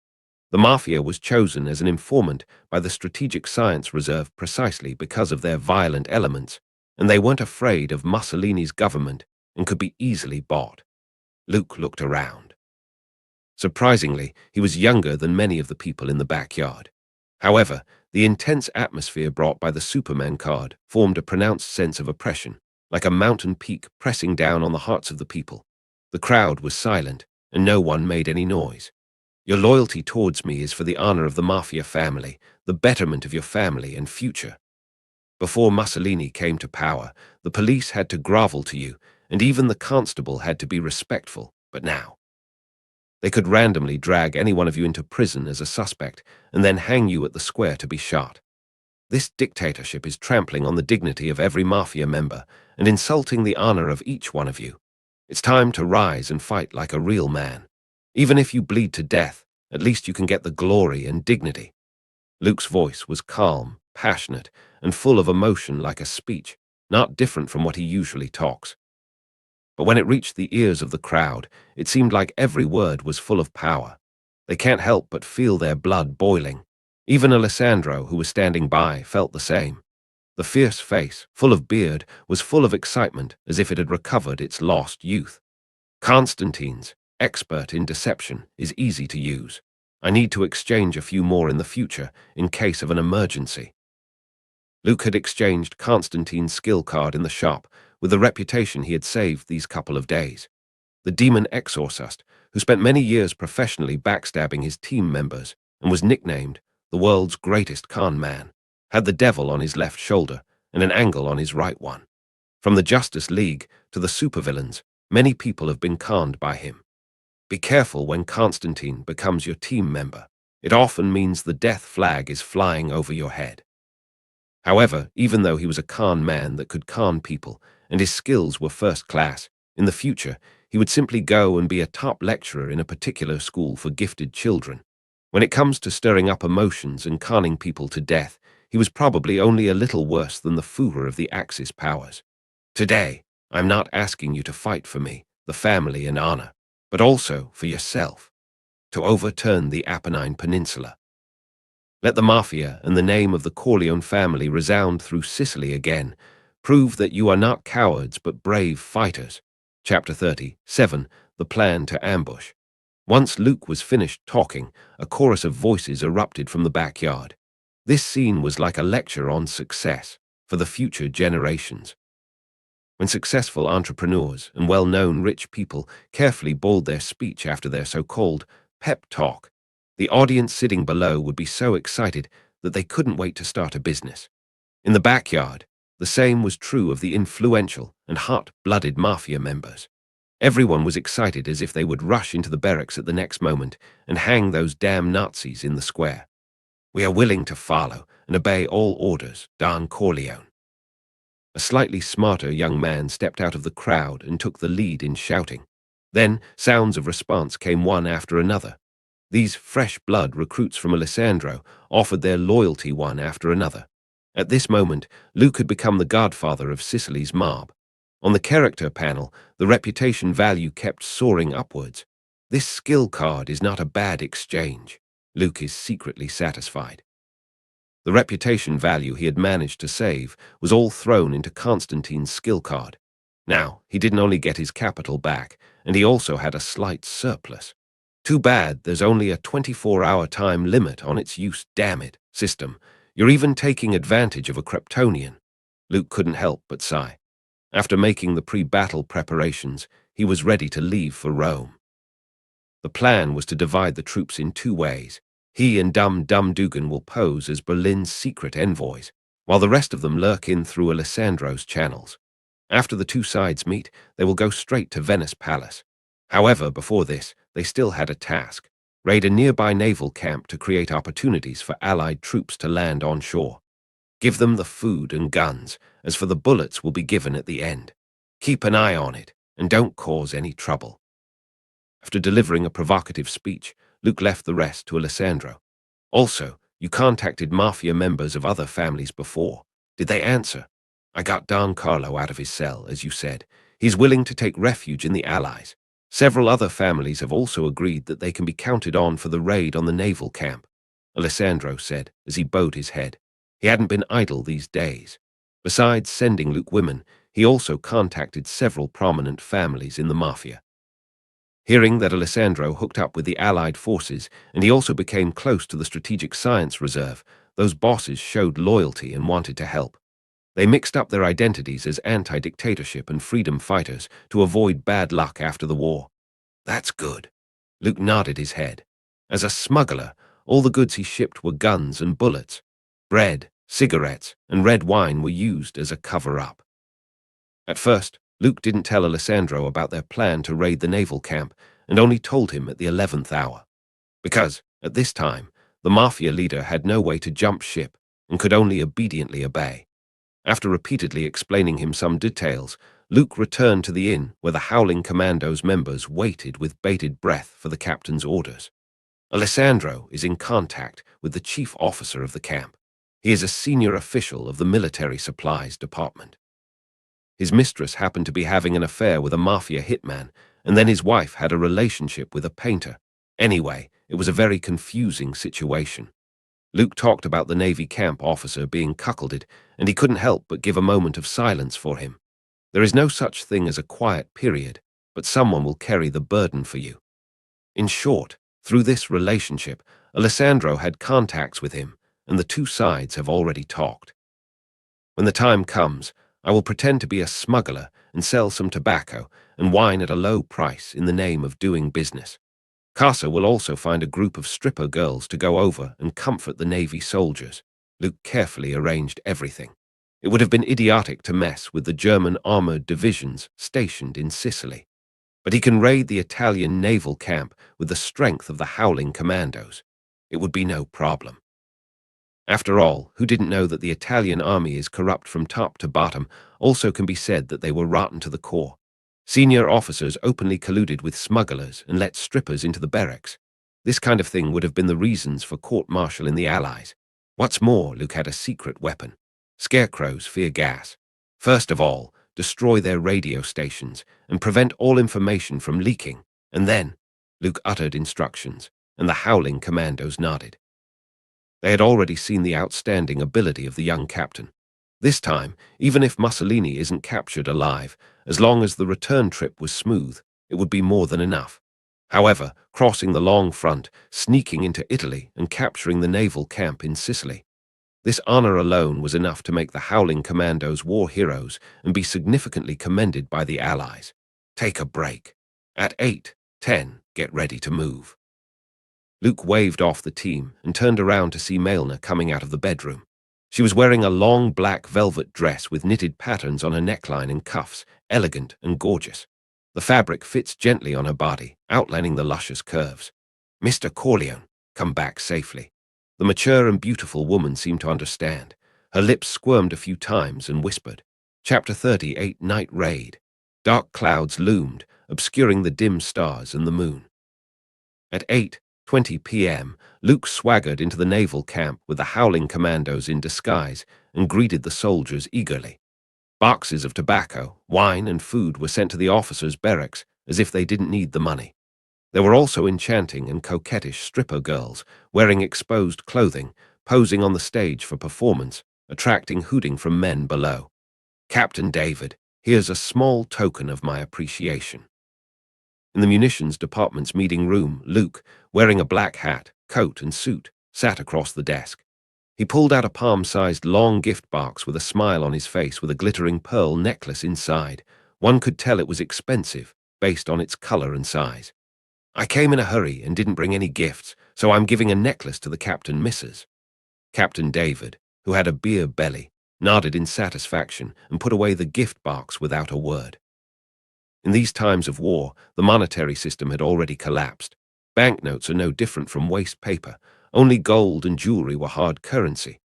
S1: The mafia was chosen as an informant by the Strategic Science Reserve precisely because of their violent elements, and they weren't afraid of Mussolini's government and could be easily bought. Luke looked around. Surprisingly, he was younger than many of the people in the backyard. However, the intense atmosphere brought by the Superman card formed a pronounced sense of oppression, like a mountain peak pressing down on the hearts of the people. The crowd was silent, and no one made any noise. Your loyalty towards me is for the honor of the mafia family, the betterment of your family and future. Before Mussolini came to power, the police had to grovel to you, and even the constable had to be respectful, but now they could randomly drag any one of you into prison as a suspect and then hang you at the square to be shot. This dictatorship is trampling on the dignity of every mafia member and insulting the honor of each one of you. It's time to rise and fight like a real man. Even if you bleed to death, at least you can get the glory and dignity. Luke's voice was calm, passionate, and full of emotion like a speech, not different from what he usually talks. But when it reached the ears of the crowd, it seemed like every word was full of power. They can't help but feel their blood boiling. Even Alessandro, who was standing by, felt the same. The fierce face, full of beard, was full of excitement as if it had recovered its lost youth. Constantine's, expert in deception, is easy to use. I need to exchange a few more in the future in case of an emergency. Luke had exchanged Constantine's skill card in the shop with the reputation he had saved these couple of days. The demon exorcist, who spent many years professionally backstabbing his team members and was nicknamed the world's greatest con man, had the devil on his left shoulder and an angle on his right one. From the Justice League to the supervillains, many people have been conned by him. Be careful when Constantine becomes your team member. It often means the death flag is flying over your head. However, even though he was a con man that could con people and his skills were first class, in the future he would simply go and be a top lecturer in a particular school for gifted children. When it comes to stirring up emotions and conning people to death, he was probably only a little worse than the Fuhrer of the Axis powers. Today, I'm not asking you to fight for me, the family and honor, but also for yourself, to overturn the Apennine Peninsula. Let the Mafia and the name of the Corleone family resound through Sicily again. Prove that you are not cowards but brave fighters. Chapter 37, The Plan to Ambush. Once Luke was finished talking, a chorus of voices erupted from the backyard. This scene was like a lecture on success for the future generations. When successful entrepreneurs and well-known rich people carefully bawled their speech after their so-called pep talk, the audience sitting below would be so excited that they couldn't wait to start a business. In the backyard, the same was true of the influential and hot-blooded mafia members. Everyone was excited as if they would rush into the barracks at the next moment and hang those damn Nazis in the square. We are willing to follow and obey all orders, Don Corleone. A slightly smarter young man stepped out of the crowd and took the lead in shouting. Then sounds of response came one after another. These fresh blood recruits from Alessandro offered their loyalty one after another. At this moment, Luke had become the godfather of Sicily's mob. On the character panel, the reputation value kept soaring upwards. This skill card is not a bad exchange. Luke is secretly satisfied. The reputation value he had managed to save was all thrown into Constantine's skill card. Now, he didn't only get his capital back, and he also had a slight surplus. Too bad there's only a 24-hour time limit on its use, damn it, system. You're even taking advantage of a Kryptonian. Luke couldn't help but sigh. After making the pre-battle preparations, he was ready to leave for Rome. The plan was to divide the troops in two ways. He and Dum Dugan will pose as Berlin's secret envoys, while the rest of them lurk in through Alessandro's channels. After the two sides meet, they will go straight to Venice Palace. However, before this, they still had a task: raid a nearby naval camp to create opportunities for Allied troops to land on shore. Give them the food and guns, as for the bullets will be given at the end. Keep an eye on it, and don't cause any trouble. After delivering a provocative speech, Luke left the rest to Alessandro. Also, you contacted mafia members of other families before. Did they answer? I got Don Carlo out of his cell, as you said. He's willing to take refuge in the Allies. Several other families have also agreed that they can be counted on for the raid on the naval camp, Alessandro said as he bowed his head. He hadn't been idle these days. Besides sending Luke women, he also contacted several prominent families in the mafia. Hearing that Alessandro hooked up with the Allied forces and he also became close to the Strategic Science Reserve, those bosses showed loyalty and wanted to help. They mixed up their identities as anti-dictatorship and freedom fighters to avoid bad luck after the war. That's good. Luke nodded his head. As a smuggler, all the goods he shipped were guns and bullets. Bread, cigarettes, and red wine were used as a cover-up. At first, Luke didn't tell Alessandro about their plan to raid the naval camp and only told him at the 11th hour. Because, at this time, the mafia leader had no way to jump ship and could only obediently obey. After repeatedly explaining him some details, Luke returned to the inn where the Howling Commandos members waited with bated breath for the captain's orders. Alessandro is in contact with the chief officer of the camp. He is a senior official of the military supplies department. His mistress happened to be having an affair with a mafia hitman, and then his wife had a relationship with a painter. Anyway, it was a very confusing situation. Luke talked about the Navy camp officer being cuckolded, and he couldn't help but give a moment of silence for him. There is no such thing as a quiet period, but someone will carry the burden for you. In short, through this relationship, Alessandro had contacts with him, and the two sides have already talked. When the time comes, I will pretend to be a smuggler and sell some tobacco and wine at a low price in the name of doing business. Casa will also find a group of stripper girls to go over and comfort the Navy soldiers. Luke carefully arranged everything. It would have been idiotic to mess with the German armored divisions stationed in Sicily. But he can raid the Italian naval camp with the strength of the Howling Commandos. It would be no problem. After all, who didn't know that the Italian army is corrupt from top to bottom? Also can be said that they were rotten to the core. Senior officers openly colluded with smugglers and let strippers into the barracks. This kind of thing would have been the reasons for court-martial in the Allies. What's more, Luke had a secret weapon. Scarecrows fear gas. First of all, destroy their radio stations and prevent all information from leaking. And then, Luke uttered instructions, and the Howling Commandos nodded. They had already seen the outstanding ability of the young captain. This time, even if Mussolini isn't captured alive, as long as the return trip was smooth, it would be more than enough. However, crossing the long front, sneaking into Italy and capturing the naval camp in Sicily, this honor alone was enough to make the Howling Commandos war heroes and be significantly commended by the Allies. Take a break. At 8:10, get ready to move. Luke waved off the team and turned around to see Maelna coming out of the bedroom. She was wearing a long black velvet dress with knitted patterns on her neckline and cuffs, elegant and gorgeous. The fabric fits gently on her body, outlining the luscious curves. Mr. Corleone, come back safely. The mature and beautiful woman seemed to understand. Her lips squirmed a few times and whispered. Chapter 38, Night Raid. Dark clouds loomed, obscuring the dim stars and the moon. At 8:20 p.m., Luke swaggered into the naval camp with the Howling Commandos in disguise and greeted the soldiers eagerly. Boxes of tobacco, wine, and food were sent to the officers' barracks as if they didn't need the money. There were also enchanting and coquettish stripper girls, wearing exposed clothing, posing on the stage for performance, attracting hooting from men below. Captain David, here's a small token of my appreciation. In the munitions department's meeting room, Luke, wearing a black hat, coat, and suit, sat across the desk. He pulled out a palm-sized long gift box with a smile on his face with a glittering pearl necklace inside. One could tell it was expensive, based on its color and size. I came in a hurry and didn't bring any gifts, so I'm giving a necklace to the Captain Missus. Captain David, who had a beer belly, nodded in satisfaction and put away the gift box without a word. In these times of war, the monetary system had already collapsed. Banknotes are no different from waste paper. Only gold and jewelry were hard currency.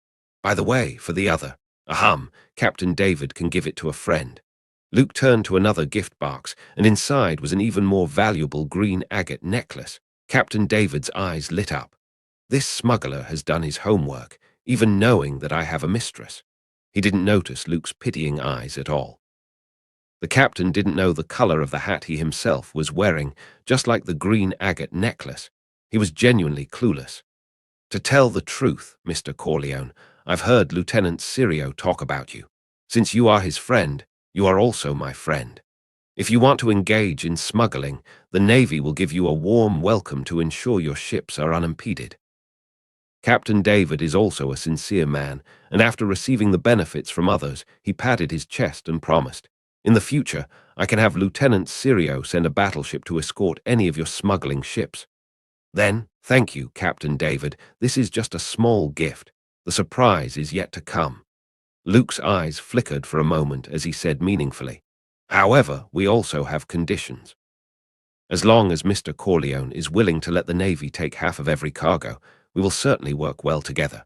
S1: By the way, for the other, Captain David can give it to a friend. Luke turned to another gift box, and inside was an even more valuable green agate necklace. Captain David's eyes lit up. This smuggler has done his homework, even knowing that I have a mistress. He didn't notice Luke's pitying eyes at all. The captain didn't know the color of the hat he himself was wearing, just like the green agate necklace. He was genuinely clueless. To tell the truth, Mr. Corleone, I've heard Lieutenant Sirio talk about you. Since you are his friend, you are also my friend. If you want to engage in smuggling, the Navy will give you a warm welcome to ensure your ships are unimpeded. Captain David is also a sincere man, and after receiving the benefits from others, he patted his chest and promised, in the future, I can have Lieutenant Sirio send a battleship to escort any of your smuggling ships. Then, thank you, Captain David, this is just a small gift. The surprise is yet to come. Luke's eyes flickered for a moment as he said meaningfully, however, we also have conditions. As long as Mr. Corleone is willing to let the Navy take half of every cargo, we will certainly work well together.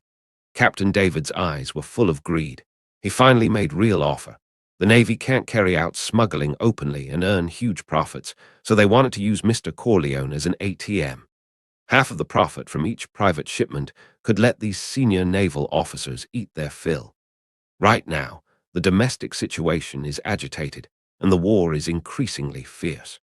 S1: Captain David's eyes were full of greed. He finally made real offer. The Navy can't carry out smuggling openly and earn huge profits, so they wanted to use Mr. Corleone as an ATM. Half of the profit from each private shipment could let these senior naval officers eat their fill. Right now, the domestic situation is agitated, and the war is increasingly fierce.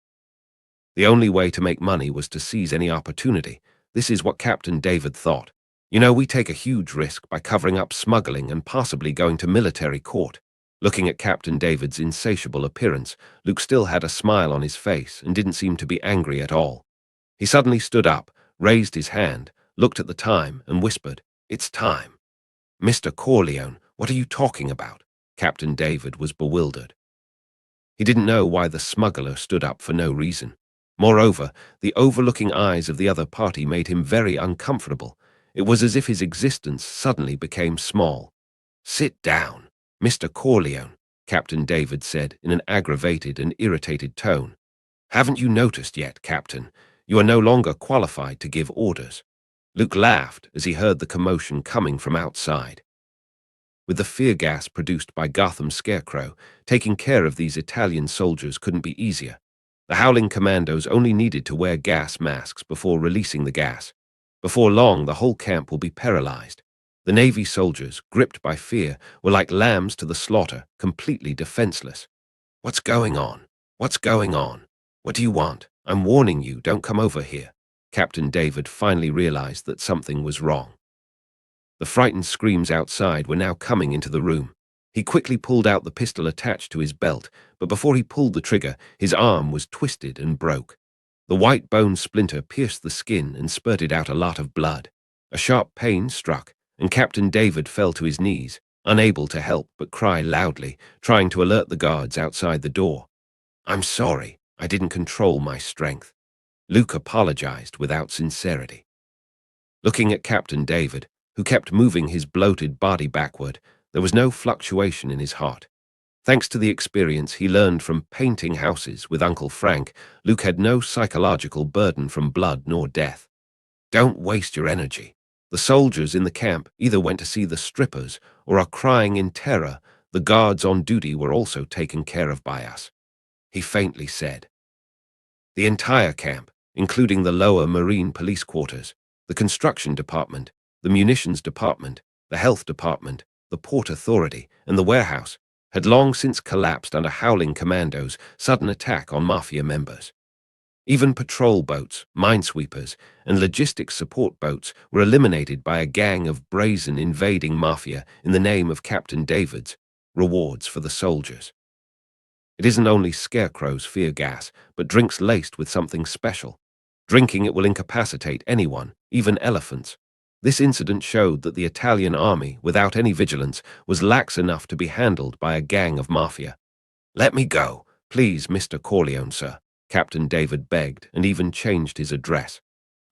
S1: The only way to make money was to seize any opportunity. This is what Captain David thought. You know, we take a huge risk by covering up smuggling and possibly going to military court. Looking at Captain David's insatiable appearance, Luke still had a smile on his face and didn't seem to be angry at all. He suddenly stood up, raised his hand, looked at the time, and whispered, "It's time." "Mr. Corleone, what are you talking about?" Captain David was bewildered. He didn't know why the smuggler stood up for no reason. Moreover, the overlooking eyes of the other party made him very uncomfortable. It was as if his existence suddenly became small. "Sit down, Mr. Corleone," Captain David said in an aggravated and irritated tone. "Haven't you noticed yet, Captain? You are no longer qualified to give orders." Luke laughed as he heard the commotion coming from outside. With the fear gas produced by Gotham's Scarecrow, taking care of these Italian soldiers couldn't be easier. The howling commandos only needed to wear gas masks before releasing the gas. Before long, the whole camp will be paralyzed. The Navy soldiers, gripped by fear, were like lambs to the slaughter, completely defenseless. "What's going on? What's going on? What do you want? I'm warning you, don't come over here." Captain David finally realized that something was wrong. The frightened screams outside were now coming into the room. He quickly pulled out the pistol attached to his belt, but before he pulled the trigger, his arm was twisted and broke. The white bone splinter pierced the skin and spurted out a lot of blood. A sharp pain struck, and Captain David fell to his knees, unable to help but cry loudly, trying to alert the guards outside the door. "I'm sorry, I didn't control my strength." Luke apologized without sincerity. Looking at Captain David, who kept moving his bloated body backward, there was no fluctuation in his heart. Thanks to the experience he learned from painting houses with Uncle Frank, Luke had no psychological burden from blood nor death. "Don't waste your energy. The soldiers in the camp either went to see the strippers or are crying in terror. The guards on duty were also taken care of by us," he faintly said. The entire camp, including the lower Marine police quarters, the construction department, the munitions department, the health department, the port authority, and the warehouse, had long since collapsed under howling commandos' sudden attack on mafia members. Even patrol boats, minesweepers, and logistics support boats were eliminated by a gang of brazen invading mafia in the name of Captain David's rewards for the soldiers. It isn't only Scarecrow's fear gas, but drinks laced with something special. Drinking it will incapacitate anyone, even elephants. This incident showed that the Italian army, without any vigilance, was lax enough to be handled by a gang of mafia. "Let me go, please, Mr. Corleone, sir," Captain David begged and even changed his address.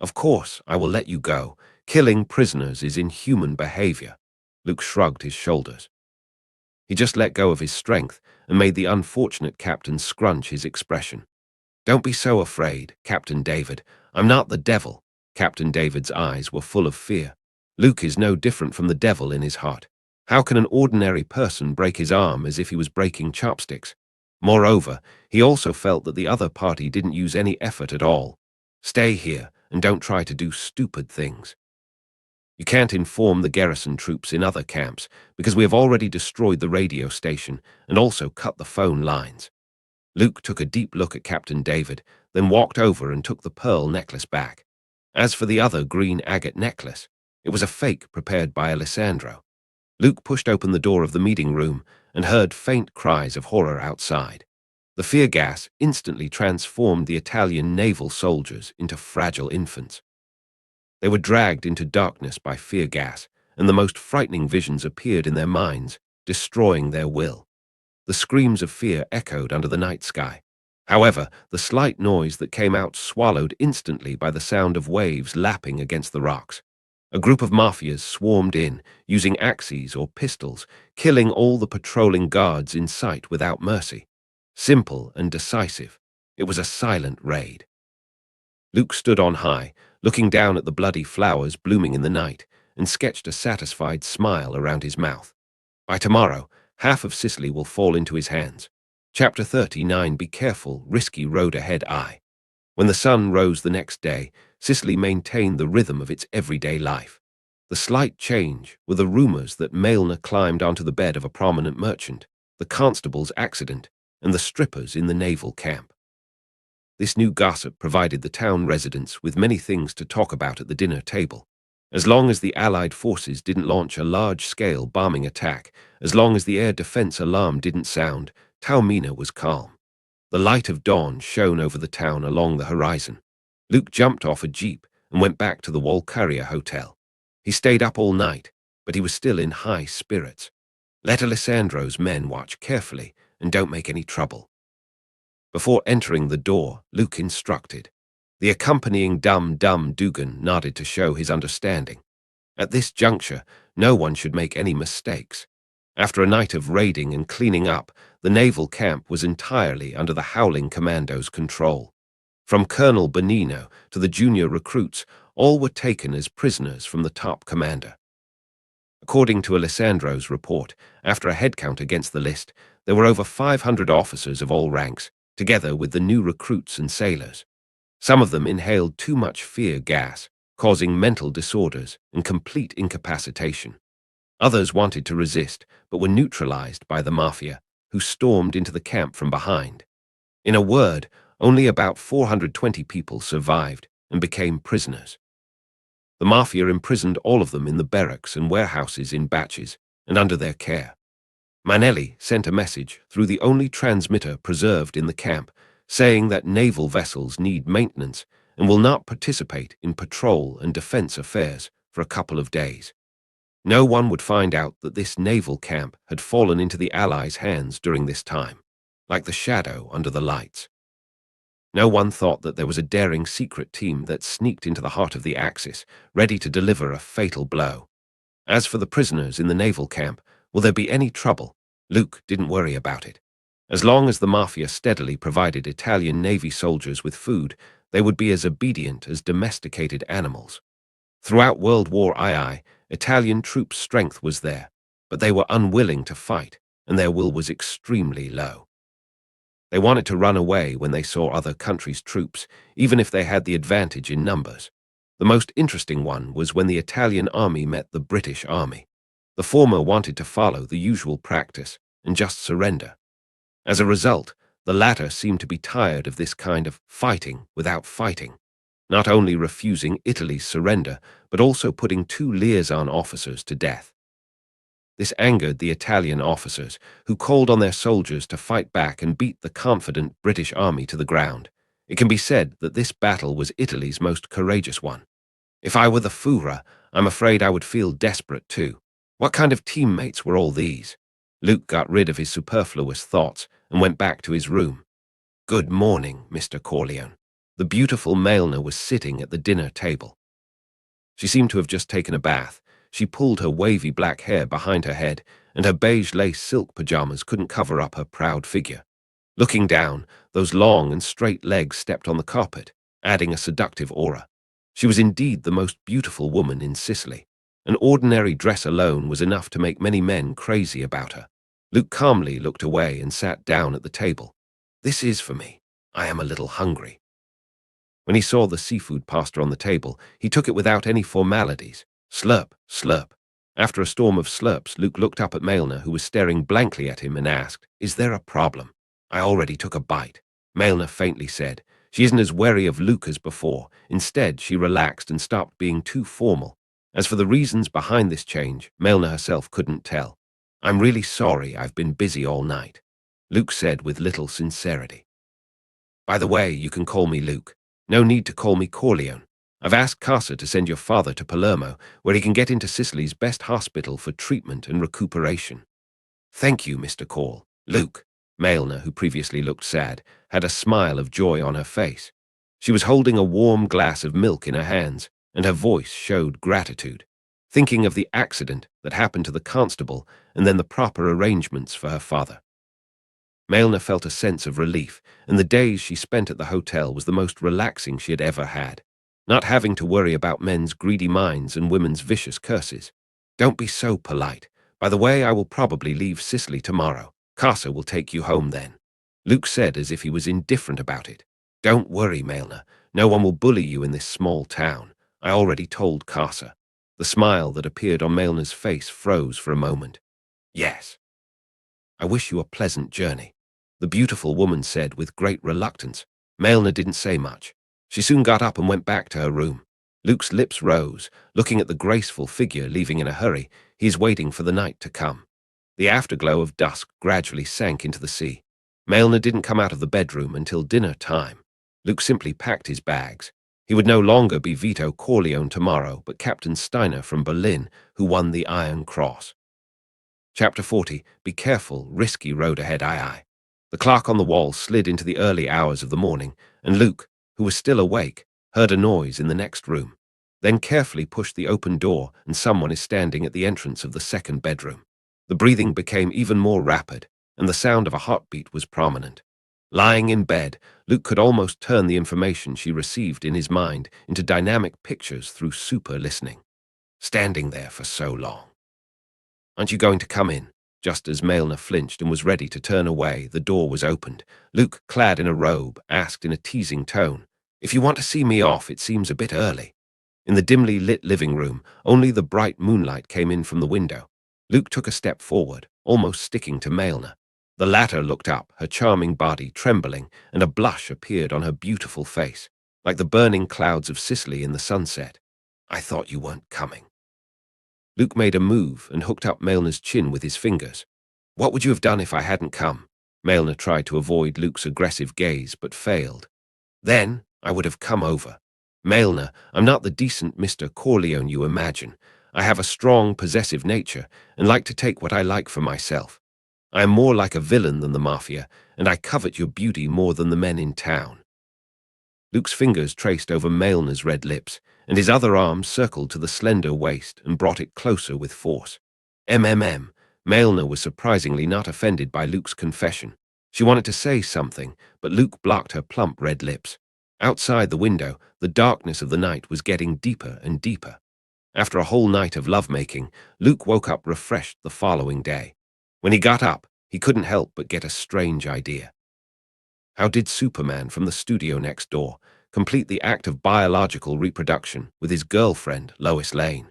S1: "Of course, I will let you go. Killing prisoners is inhuman behavior." Luke shrugged his shoulders. He just let go of his strength and made the unfortunate captain scrunch his expression. "Don't be so afraid, Captain David. I'm not the devil." Captain David's eyes were full of fear. Luke is no different from the devil in his heart. How can an ordinary person break his arm as if he was breaking chopsticks? Moreover, he also felt that the other party didn't use any effort at all. "Stay here and don't try to do stupid things. You can't inform the garrison troops in other camps because we have already destroyed the radio station and also cut the phone lines." Luke took a deep look at Captain David, then walked over and took the pearl necklace back. As for the other green agate necklace, it was a fake prepared by Alessandro. Luke pushed open the door of the meeting room and heard faint cries of horror outside. The fear gas instantly transformed the Italian naval soldiers into fragile infants. They were dragged into darkness by fear gas, and the most frightening visions appeared in their minds, destroying their will. The screams of fear echoed under the night sky. However, the slight noise that came out swallowed instantly by the sound of waves lapping against the rocks. A group of mafias swarmed in, using axes or pistols, killing all the patrolling guards in sight without mercy. Simple and decisive, it was a silent raid. Luke stood on high, looking down at the bloody flowers blooming in the night, and sketched a satisfied smile around his mouth. By tomorrow, half of Sicily will fall into his hands. Chapter 39, Be Careful, Risky Road Ahead I. When the sun rose the next day, Sicily maintained the rhythm of its everyday life. The slight change were the rumors that Mailner climbed onto the bed of a prominent merchant, the constable's accident, and the strippers in the naval camp. This new gossip provided the town residents with many things to talk about at the dinner table. As long as the Allied forces didn't launch a large-scale bombing attack, as long as the air defense alarm didn't sound, Taormina was calm. The light of dawn shone over the town along the horizon. Luke jumped off a jeep and went back to the Walcaria Hotel. He stayed up all night, but he was still in high spirits. Let Alessandro's men watch carefully and don't make any trouble. Before entering the door, Luke instructed. The accompanying Dum-Dum Dugan nodded to show his understanding. At this juncture, no one should make any mistakes. After a night of raiding and cleaning up, the naval camp was entirely under the Howling Commando's control. From Colonel Benino to the junior recruits, all were taken as prisoners from the top commander. According to Alessandro's report, after a headcount against the list, there were over 500 officers of all ranks, together with the new recruits and sailors. Some of them inhaled too much fear gas, causing mental disorders and complete incapacitation. Others wanted to resist, but were neutralized by the mafia, who stormed into the camp from behind. In a word, only about 420 people survived and became prisoners. The mafia imprisoned all of them in the barracks and warehouses in batches and under their care. Manelli sent a message through the only transmitter preserved in the camp, saying that naval vessels need maintenance and will not participate in patrol and defense affairs for a couple of days. No one would find out that this naval camp had fallen into the Allies' hands during this time, like the shadow under the lights. No one thought that there was a daring secret team that sneaked into the heart of the Axis, ready to deliver a fatal blow. As for the prisoners in the naval camp, will there be any trouble? Luke didn't worry about it. As long as the mafia steadily provided Italian Navy soldiers with food, they would be as obedient as domesticated animals. Throughout World War II, Italian troops' strength was there, but they were unwilling to fight, and their will was extremely low. They wanted to run away when they saw other countries' troops, even if they had the advantage in numbers. The most interesting one was when the Italian army met the British army. The former wanted to follow the usual practice and just surrender. As a result, the latter seemed to be tired of this kind of fighting without fighting, not only refusing Italy's surrender, but also putting 2 liaison officers to death. This angered the Italian officers, who called on their soldiers to fight back and beat the confident British army to the ground. It can be said that this battle was Italy's most courageous one. If I were the Führer, I'm afraid I would feel desperate too. What kind of teammates were all these? Luke got rid of his superfluous thoughts and went back to his room. Good morning, Mr. Corleone. The beautiful Mailner was sitting at the dinner table. She seemed to have just taken a bath. She pulled her wavy black hair behind her head, and her beige lace silk pajamas couldn't cover up her proud figure. Looking down, those long and straight legs stepped on the carpet, adding a seductive aura. She was indeed the most beautiful woman in Sicily. An ordinary dress alone was enough to make many men crazy about her. Luke calmly looked away and sat down at the table. This is for me. I am a little hungry. When he saw the seafood pasta on the table, he took it without any formalities. Slurp, slurp. After a storm of slurps, Luke looked up at Mailner, who was staring blankly at him, and asked, "Is there a problem?" "I already took a bite," Mailner faintly said. She isn't as wary of Luke as before. Instead, she relaxed and stopped being too formal. As for the reasons behind this change, Mailner herself couldn't tell. "I'm really sorry I've been busy all night," Luke said with little sincerity. "By the way, you can call me Luke. No need to call me Corleone. I've asked Casa to send your father to Palermo, where he can get into Sicily's best hospital for treatment and recuperation." "Thank you, Mr. Call." Luke, Mailner, who previously looked sad, had a smile of joy on her face. She was holding a warm glass of milk in her hands, and her voice showed gratitude, thinking of the accident that happened to the constable and then the proper arrangements for her father. Mailner felt a sense of relief, and the days she spent at the hotel was the most relaxing she had ever had. Not having to worry about men's greedy minds and women's vicious curses. "Don't be so polite. By the way, I will probably leave Sicily tomorrow. Casa will take you home then," Luke said as if he was indifferent about it. "Don't worry, Mailner. No one will bully you in this small town. I already told Casa." The smile that appeared on Mailner's face froze for a moment. "Yes. I wish you a pleasant journey," the beautiful woman said with great reluctance. Mailner didn't say much. She soon got up and went back to her room. Luke's lips rose, looking at the graceful figure leaving in a hurry. He is waiting for the night to come. The afterglow of dusk gradually sank into the sea. Maelna didn't come out of the bedroom until dinner time. Luke simply packed his bags. He would no longer be Vito Corleone tomorrow, but Captain Steiner from Berlin, who won the Iron Cross. Chapter 40. Be careful, risky road ahead, aye aye. The clock on the wall slid into the early hours of the morning, and Luke, who was still awake, heard a noise in the next room. Then carefully pushed the open door, and someone is standing at the entrance of the second bedroom. The breathing became even more rapid, and the sound of a heartbeat was prominent. Lying in bed, Luke could almost turn the information she received in his mind into dynamic pictures through super listening. Standing there for so long. Aren't you going to come in? Just as Maelna flinched and was ready to turn away, the door was opened. Luke, clad in a robe, asked in a teasing tone, "If you want to see me off, it seems a bit early." In the dimly lit living room, only the bright moonlight came in from the window. Luke took a step forward, almost sticking to Maelna. The latter looked up, her charming body trembling, and a blush appeared on her beautiful face, like the burning clouds of Sicily in the sunset. "I thought you weren't coming." Luke made a move and hooked up Maelna's chin with his fingers. "What would you have done if I hadn't come?" Maelna tried to avoid Luke's aggressive gaze, but failed. "Then I would have come over. Maelna, I'm not the decent Mr. Corleone you imagine. I have a strong, possessive nature and like to take what I like for myself. I am more like a villain than the mafia, and I covet your beauty more than the men in town." Luke's fingers traced over Maelna's red lips, and his other arm circled to the slender waist and brought it closer with force. MMM. Maelna was surprisingly not offended by Luke's confession. She wanted to say something, but Luke blocked her plump red lips. Outside the window, the darkness of the night was getting deeper and deeper. After a whole night of lovemaking, Luke woke up refreshed the following day. When he got up, he couldn't help but get a strange idea. How did Superman from the studio next door complete the act of biological reproduction with his girlfriend, Lois Lane?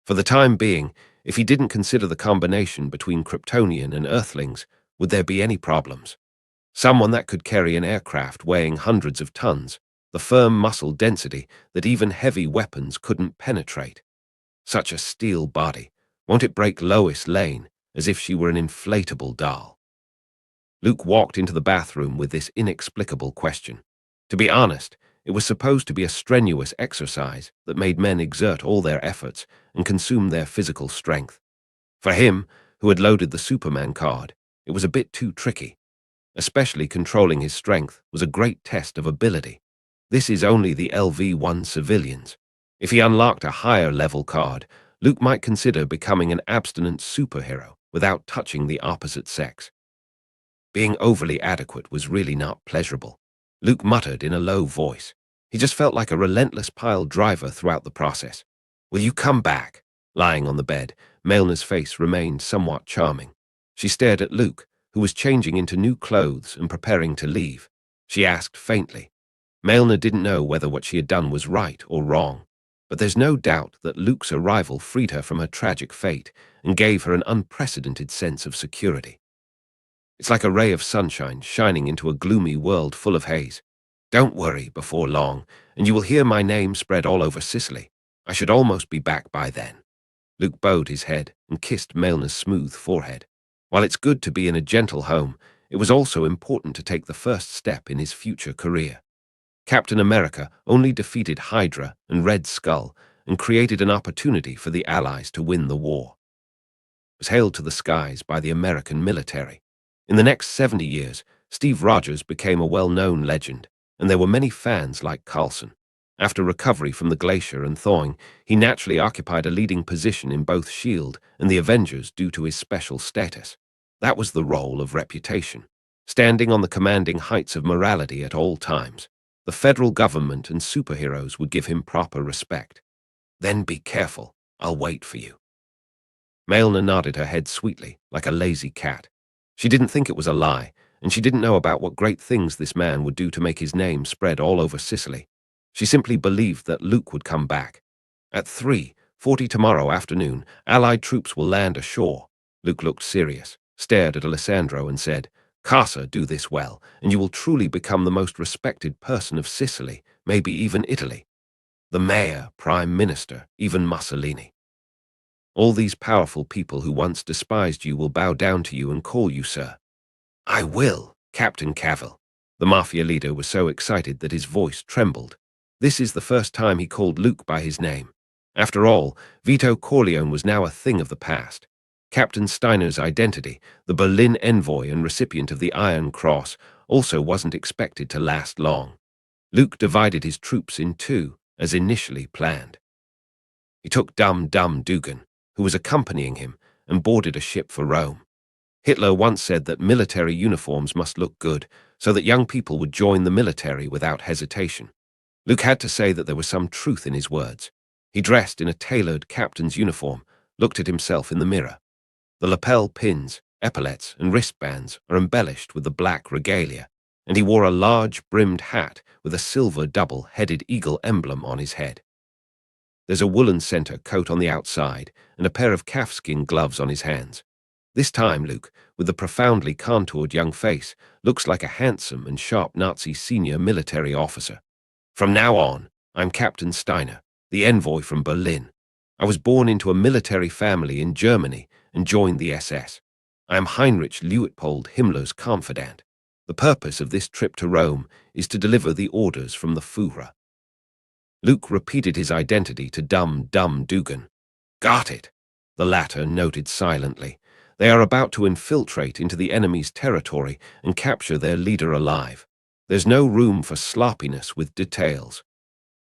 S1: For the time being, if he didn't consider the combination between Kryptonian and Earthlings, would there be any problems? Someone that could carry an aircraft weighing hundreds of tons, the firm muscle density that even heavy weapons couldn't penetrate. Such a steel body, won't it break Lois Lane as if she were an inflatable doll? Luke walked into the bathroom with this inexplicable question. To be honest, it was supposed to be a strenuous exercise that made men exert all their efforts and consume their physical strength. For him, who had loaded the Superman card, it was a bit too tricky. Especially controlling his strength was a great test of ability. This is only the LV-1 civilians. If he unlocked a higher level card, Luke might consider becoming an abstinent superhero without touching the opposite sex. Being overly adequate was really not pleasurable. Luke muttered in a low voice. He just felt like a relentless pile driver throughout the process. "Will you come back?" Lying on the bed, Maelna's face remained somewhat charming. She stared at Luke, who was changing into new clothes and preparing to leave. She asked faintly. Maelna didn't know whether what she had done was right or wrong, but there's no doubt that Luke's arrival freed her from her tragic fate and gave her an unprecedented sense of security. It's like a ray of sunshine shining into a gloomy world full of haze. "Don't worry, before long, and you will hear my name spread all over Sicily. I should almost be back by then." Luke bowed his head and kissed Maelna's smooth forehead. While it's good to be in a gentle home, it was also important to take the first step in his future career. Captain America only defeated Hydra and Red Skull and created an opportunity for the Allies to win the war. It was hailed to the skies by the American military. In the next 70 years, Steve Rogers became a well-known legend, and there were many fans like Carlson. After recovery from the glacier and thawing, he naturally occupied a leading position in both S.H.I.E.L.D. and the Avengers due to his special status. That was the role of reputation, standing on the commanding heights of morality at all times. The federal government and superheroes would give him proper respect. "Then be careful. I'll wait for you." Maelna nodded her head sweetly, like a lazy cat. She didn't think it was a lie, and she didn't know about what great things this man would do to make his name spread all over Sicily. She simply believed that Luke would come back. "At 3:40 tomorrow afternoon, Allied troops will land ashore." Luke looked serious, stared at Alessandro and said, "Casa, do this well, and you will truly become the most respected person of Sicily, maybe even Italy." the mayor, prime minister, even Mussolini. All these powerful people who once despised you will bow down to you and call you sir. I will, Captain Cavill. The mafia leader was so excited that his voice trembled. This is the first time he called Luke by his name. After all, Vito Corleone was now a thing of the past. Captain Steiner's identity, the Berlin envoy and recipient of the Iron Cross, also wasn't expected to last long. Luke divided his troops in two, as initially planned. He took Dum Dum Dugan, who was accompanying him, and boarded a ship for Rome. Hitler once said that military uniforms must look good, so that young people would join the military without hesitation. Luke had to say that there was some truth in his words. He dressed in a tailored captain's uniform, looked at himself in the mirror. The lapel pins, epaulets, and wristbands are embellished with the black regalia, and he wore a large brimmed hat with a silver double-headed eagle emblem on his head. There's a woolen center coat on the outside and a pair of calfskin gloves on his hands. This time, Luke, with the profoundly contoured young face, looks like a handsome and sharp Nazi senior military officer. From now on, I'm Captain Steiner, the envoy from Berlin. I was born into a military family in Germany and joined the SS. I am Heinrich Luitpold Himmler's confidant. The purpose of this trip to Rome is to deliver the orders from the Führer. Luke repeated his identity to Dum Dum Dugan. Got it, the latter noted silently. They are about to infiltrate into the enemy's territory and capture their leader alive. There's no room for sloppiness with details.